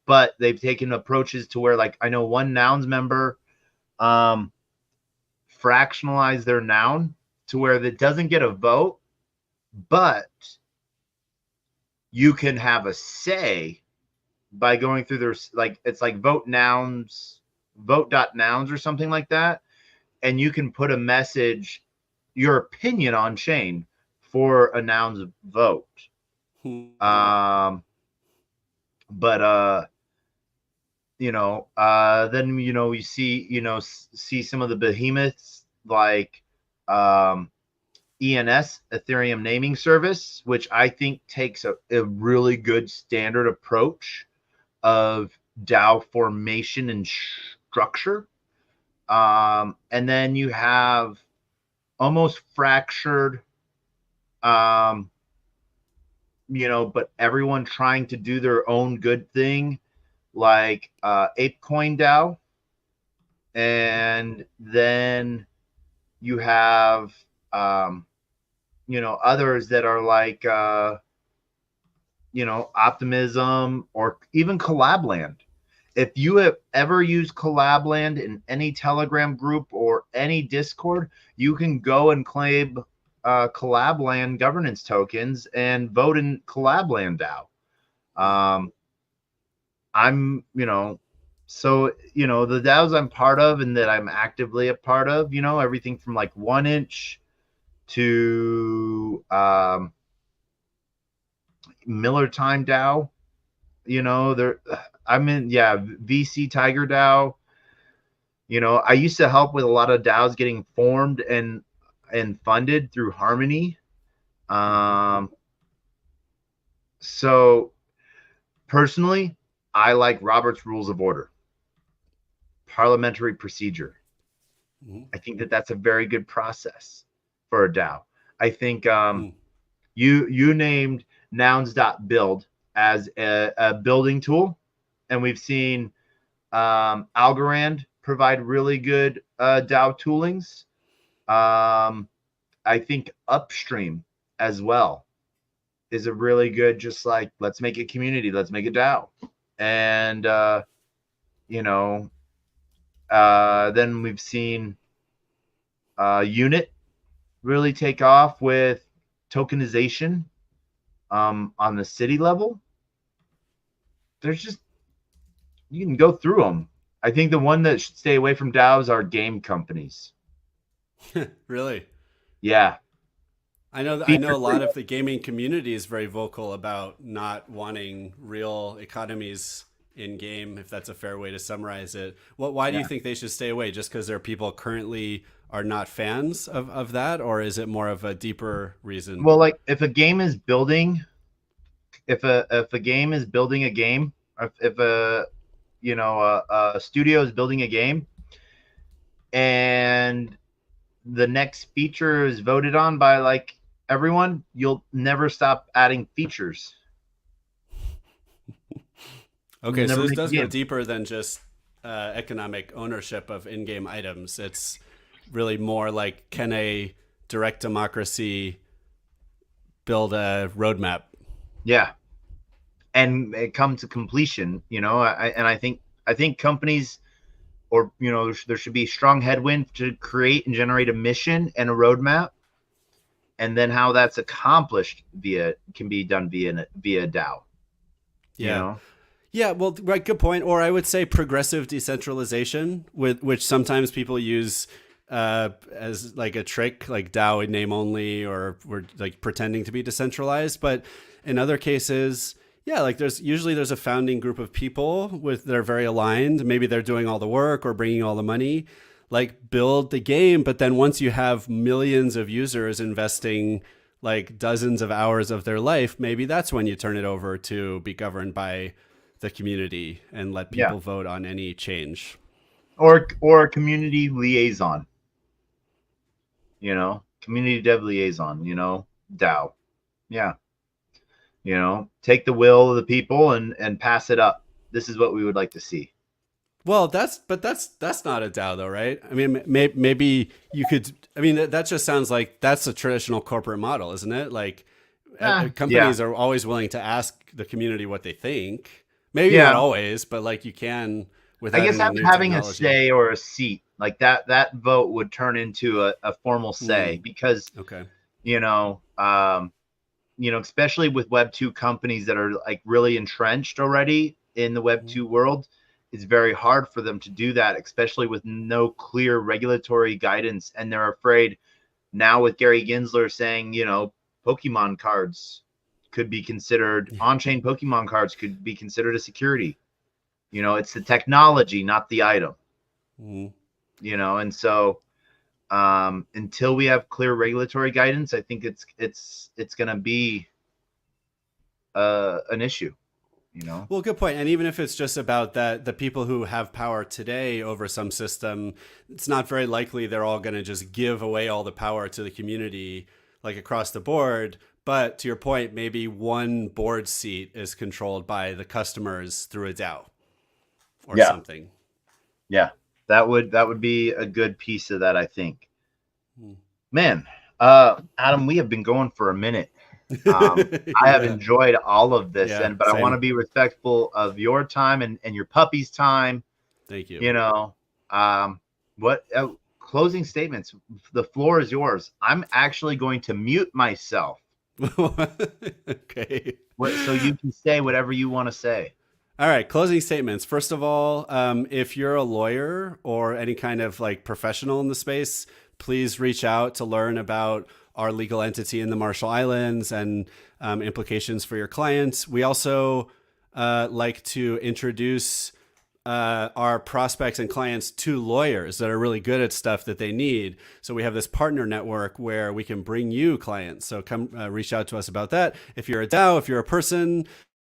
Speaker 1: But they've taken approaches to where, like, I know one nouns member um, fractionalize their noun to where it doesn't get a vote, but you can have a say by going through their, like, it's like vote.nouns or something like that. And you can put a message, your opinion on chain for a noun's vote. But then we see some of the behemoths like ENS, Ethereum Naming Service, which I think takes a really good standard approach of DAO formation and structure. And then you have almost fractured, um, but everyone trying to do their own good thing, like ApeCoin DAO. And then you have, others that are like, Optimism, or even Collabland. If you have ever used Collabland in any Telegram group or any Discord, you can go and claim Collabland governance tokens and vote in Collabland DAO. I'm, so, the DAOs I'm part of and that I'm actively a part of, everything from like 1inch to Miller Time DAO, there, I'm in, yeah, VC Tiger DAO. I used to help with a lot of DAOs getting formed and funded through Harmony. So personally, I like Robert's Rules of Order, parliamentary procedure. I think that that's a very good process for a DAO. I think you named nouns.build as a building tool, and we've seen Algorand provide really good DAO toolings. I think Upstream as well is a really good, just like, let's make a community, let's make a DAO. And, then we've seen Unit really take off with tokenization on the city level. There's just, you can go through them. I think the one that should stay away from DAOs are game companies.
Speaker 2: Really?
Speaker 1: Yeah.
Speaker 2: I know a lot of the gaming community is very vocal about not wanting real economies in game, if that's a fair way to summarize it. Why do you think they should stay away? Just because there are people currently are not fans of that, or is it more of a deeper reason?
Speaker 1: Well, like if a game is building, if a game is building a game, if a studio is building a game, and the next feature is voted on by like everyone, you'll never stop adding features.
Speaker 2: Okay, so this does go deeper than just economic ownership of in-game items. It's really more like, can a direct democracy build a roadmap? Yeah,
Speaker 1: and it comes to completion. I think companies, or there should be strong headwind to create and generate a mission and a roadmap, and then how that's accomplished can be done via DAO.
Speaker 2: Yeah. Yeah, well, right, good point. Or I would say progressive decentralization, which sometimes people use as like a trick, like DAO in name only, or we're like pretending to be decentralized. But in other cases, yeah, like there's a founding group of people that are very aligned. Maybe they're doing all the work or bringing all the money, like build the game. But then once you have millions of users investing like dozens of hours of their life, maybe that's when you turn it over to be governed by the community and let people vote on any change,
Speaker 1: or a community liaison, community dev liaison, DAO. Take the will of the people and pass it up. This is what we would like to see.
Speaker 2: Well, that's not a DAO though, right? I mean, maybe you could, I mean, that just sounds like that's a traditional corporate model, isn't it? Like companies are always willing to ask the community what they think. Maybe not always, but like you can with, I guess,
Speaker 1: having a say or a seat like that vote would turn into a formal say, because especially with Web 2 companies that are like really entrenched already in the Web 2 world, it's very hard for them to do that, especially with no clear regulatory guidance. And they're afraid now with Gary Gensler saying, Pokemon cards could be considered, on-chain Pokemon cards could be considered a security. It's the technology, not the item. And so until we have clear regulatory guidance, I think it's going to be an issue.
Speaker 2: Well, good point. And even if it's just about that, the people who have power today over some system, it's not very likely they're all going to just give away all the power to the community, like across the board. But to your point, maybe one board seat is controlled by the customers through a DAO or something.
Speaker 1: Yeah, that would be a good piece of that, I think. Man, Adam, we have been going for a minute. I have enjoyed all of this, but same. I want to be respectful of your time and your puppy's time.
Speaker 2: Thank you.
Speaker 1: What closing statements? The floor is yours. I'm actually going to mute myself.
Speaker 2: Okay.
Speaker 1: So you can say whatever you want to say.
Speaker 2: All right. Closing statements. First of all, if you're a lawyer or any kind of like professional in the space, please reach out to learn about our legal entity in the Marshall Islands and implications for your clients. We also like to introduce our prospects and clients to lawyers that are really good at stuff that they need. So we have this partner network where we can bring you clients. So come reach out to us about that. If you're a DAO, if you're a person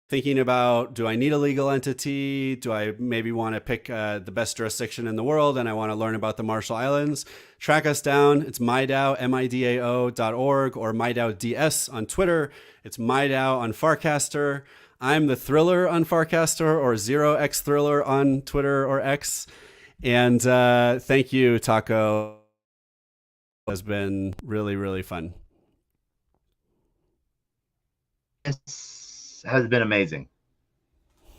Speaker 2: thinking about, do I need a legal entity? Do I maybe want to pick the best jurisdiction in the world and I want to learn about the Marshall Islands? Track us down. It's MIDAO, MIDAO.org, or MIDAO DS on Twitter. It's MIDAO on Farcaster. I'm the Thriller on Farcaster, or 0x Thriller on Twitter or X. And thank you, Taco. It has been really, really fun.
Speaker 1: This has been amazing.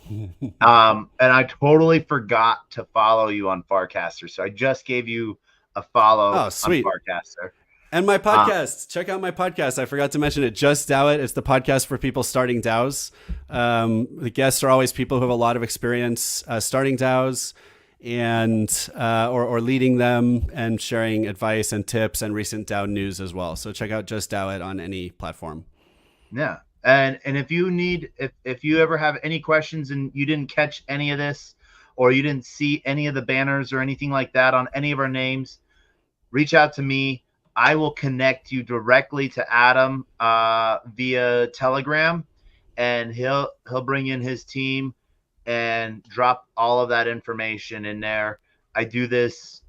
Speaker 1: And I totally forgot to follow you on Farcaster, so I just gave you a follow on Farcaster.
Speaker 2: And my podcast. Check out my podcast. I forgot to mention it. Just Dow It. It's the podcast for people starting DAOs. The guests are always people who have a lot of experience starting DAOs and or leading them, and sharing advice and tips and recent DAO news as well. So check out Just Dow It on any platform.
Speaker 1: Yeah. And if you need, if you ever have any questions and you didn't catch any of this, or you didn't see any of the banners or anything like that on any of our names, reach out to me. I will connect you directly to Adam via Telegram, and he'll bring in his team and drop all of that information in there. I do this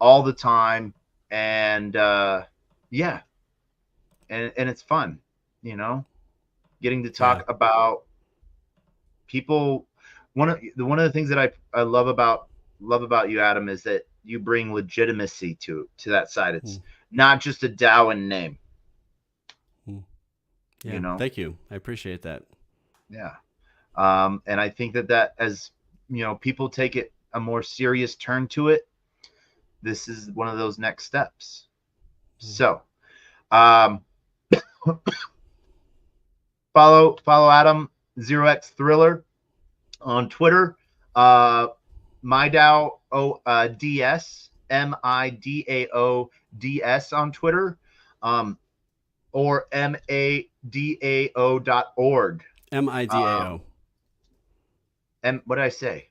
Speaker 1: all the time, and yeah, and it's fun, you know, getting to talk about people. One of the things that I love about you, Adam, is that you bring legitimacy to that side. It's not just a DAO in name.
Speaker 2: Yeah,
Speaker 1: you know.
Speaker 2: Thank you. I appreciate that.
Speaker 1: Yeah. And I think that as you know, people take it a more serious turn to it, this is one of those next steps. So, follow Adam 0x Thriller on Twitter. MyDAO DS, MIDAO DS on Twitter, or MADAO.org.
Speaker 2: MIDAO.
Speaker 1: What did I say?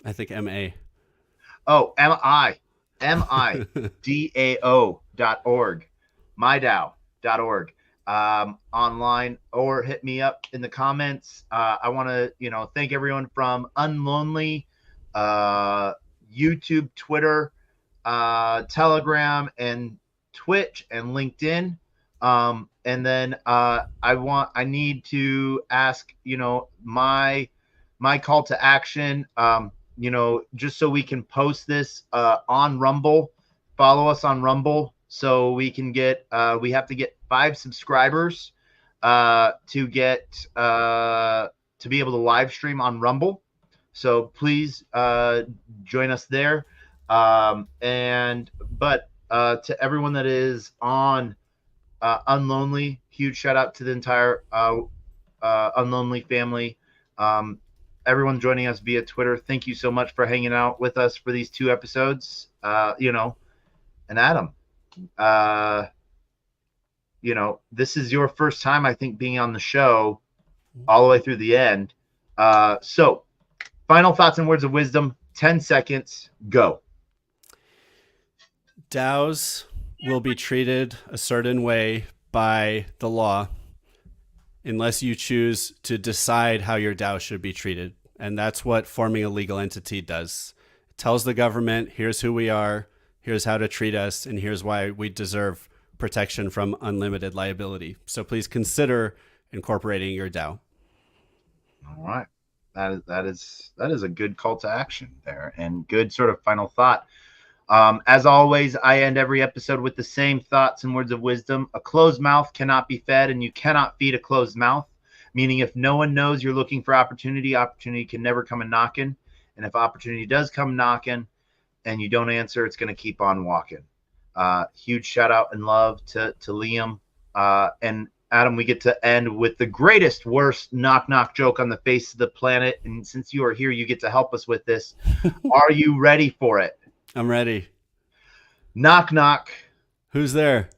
Speaker 2: I think MA.
Speaker 1: Oh, MIDAO.org. MyDAO.org. Online, or hit me up in the comments. I want to, thank everyone from Unlonely, YouTube, Twitter, Telegram, and Twitch, and LinkedIn. And then I need to ask, my call to action, just so we can post this on Rumble. Follow us on Rumble so we can get we have to get 5 subscribers to be able to live stream on Rumble. So please join us there. To everyone that is on Unlonely, huge shout out to the entire Unlonely family. Everyone joining us via Twitter, thank you so much for hanging out with us for these 2 episodes. And Adam, this is your first time, I think, being on the show all the way through the end. So final thoughts and words of wisdom, 10 seconds, go.
Speaker 2: DAOs will be treated a certain way by the law unless you choose to decide how your DAO should be treated. And that's what forming a legal entity does. It tells the government, here's who we are, here's how to treat us, and here's why we deserve protection from unlimited liability. So please consider incorporating your DAO.
Speaker 1: All right. That is a good call to action there, and good sort of final thought. As always, I end every episode with the same thoughts and words of wisdom. A closed mouth cannot be fed, and you cannot feed a closed mouth. Meaning, if no one knows you're looking for opportunity can never come a knocking. And if opportunity does come knocking and you don't answer, it's going to keep on walking. Huge shout out and love to Liam. And Adam, we get to end with the greatest, worst knock joke on the face of the planet. And since you are here, you get to help us with this. Are you ready for it?
Speaker 2: I'm ready.
Speaker 1: Knock.
Speaker 2: Who's there?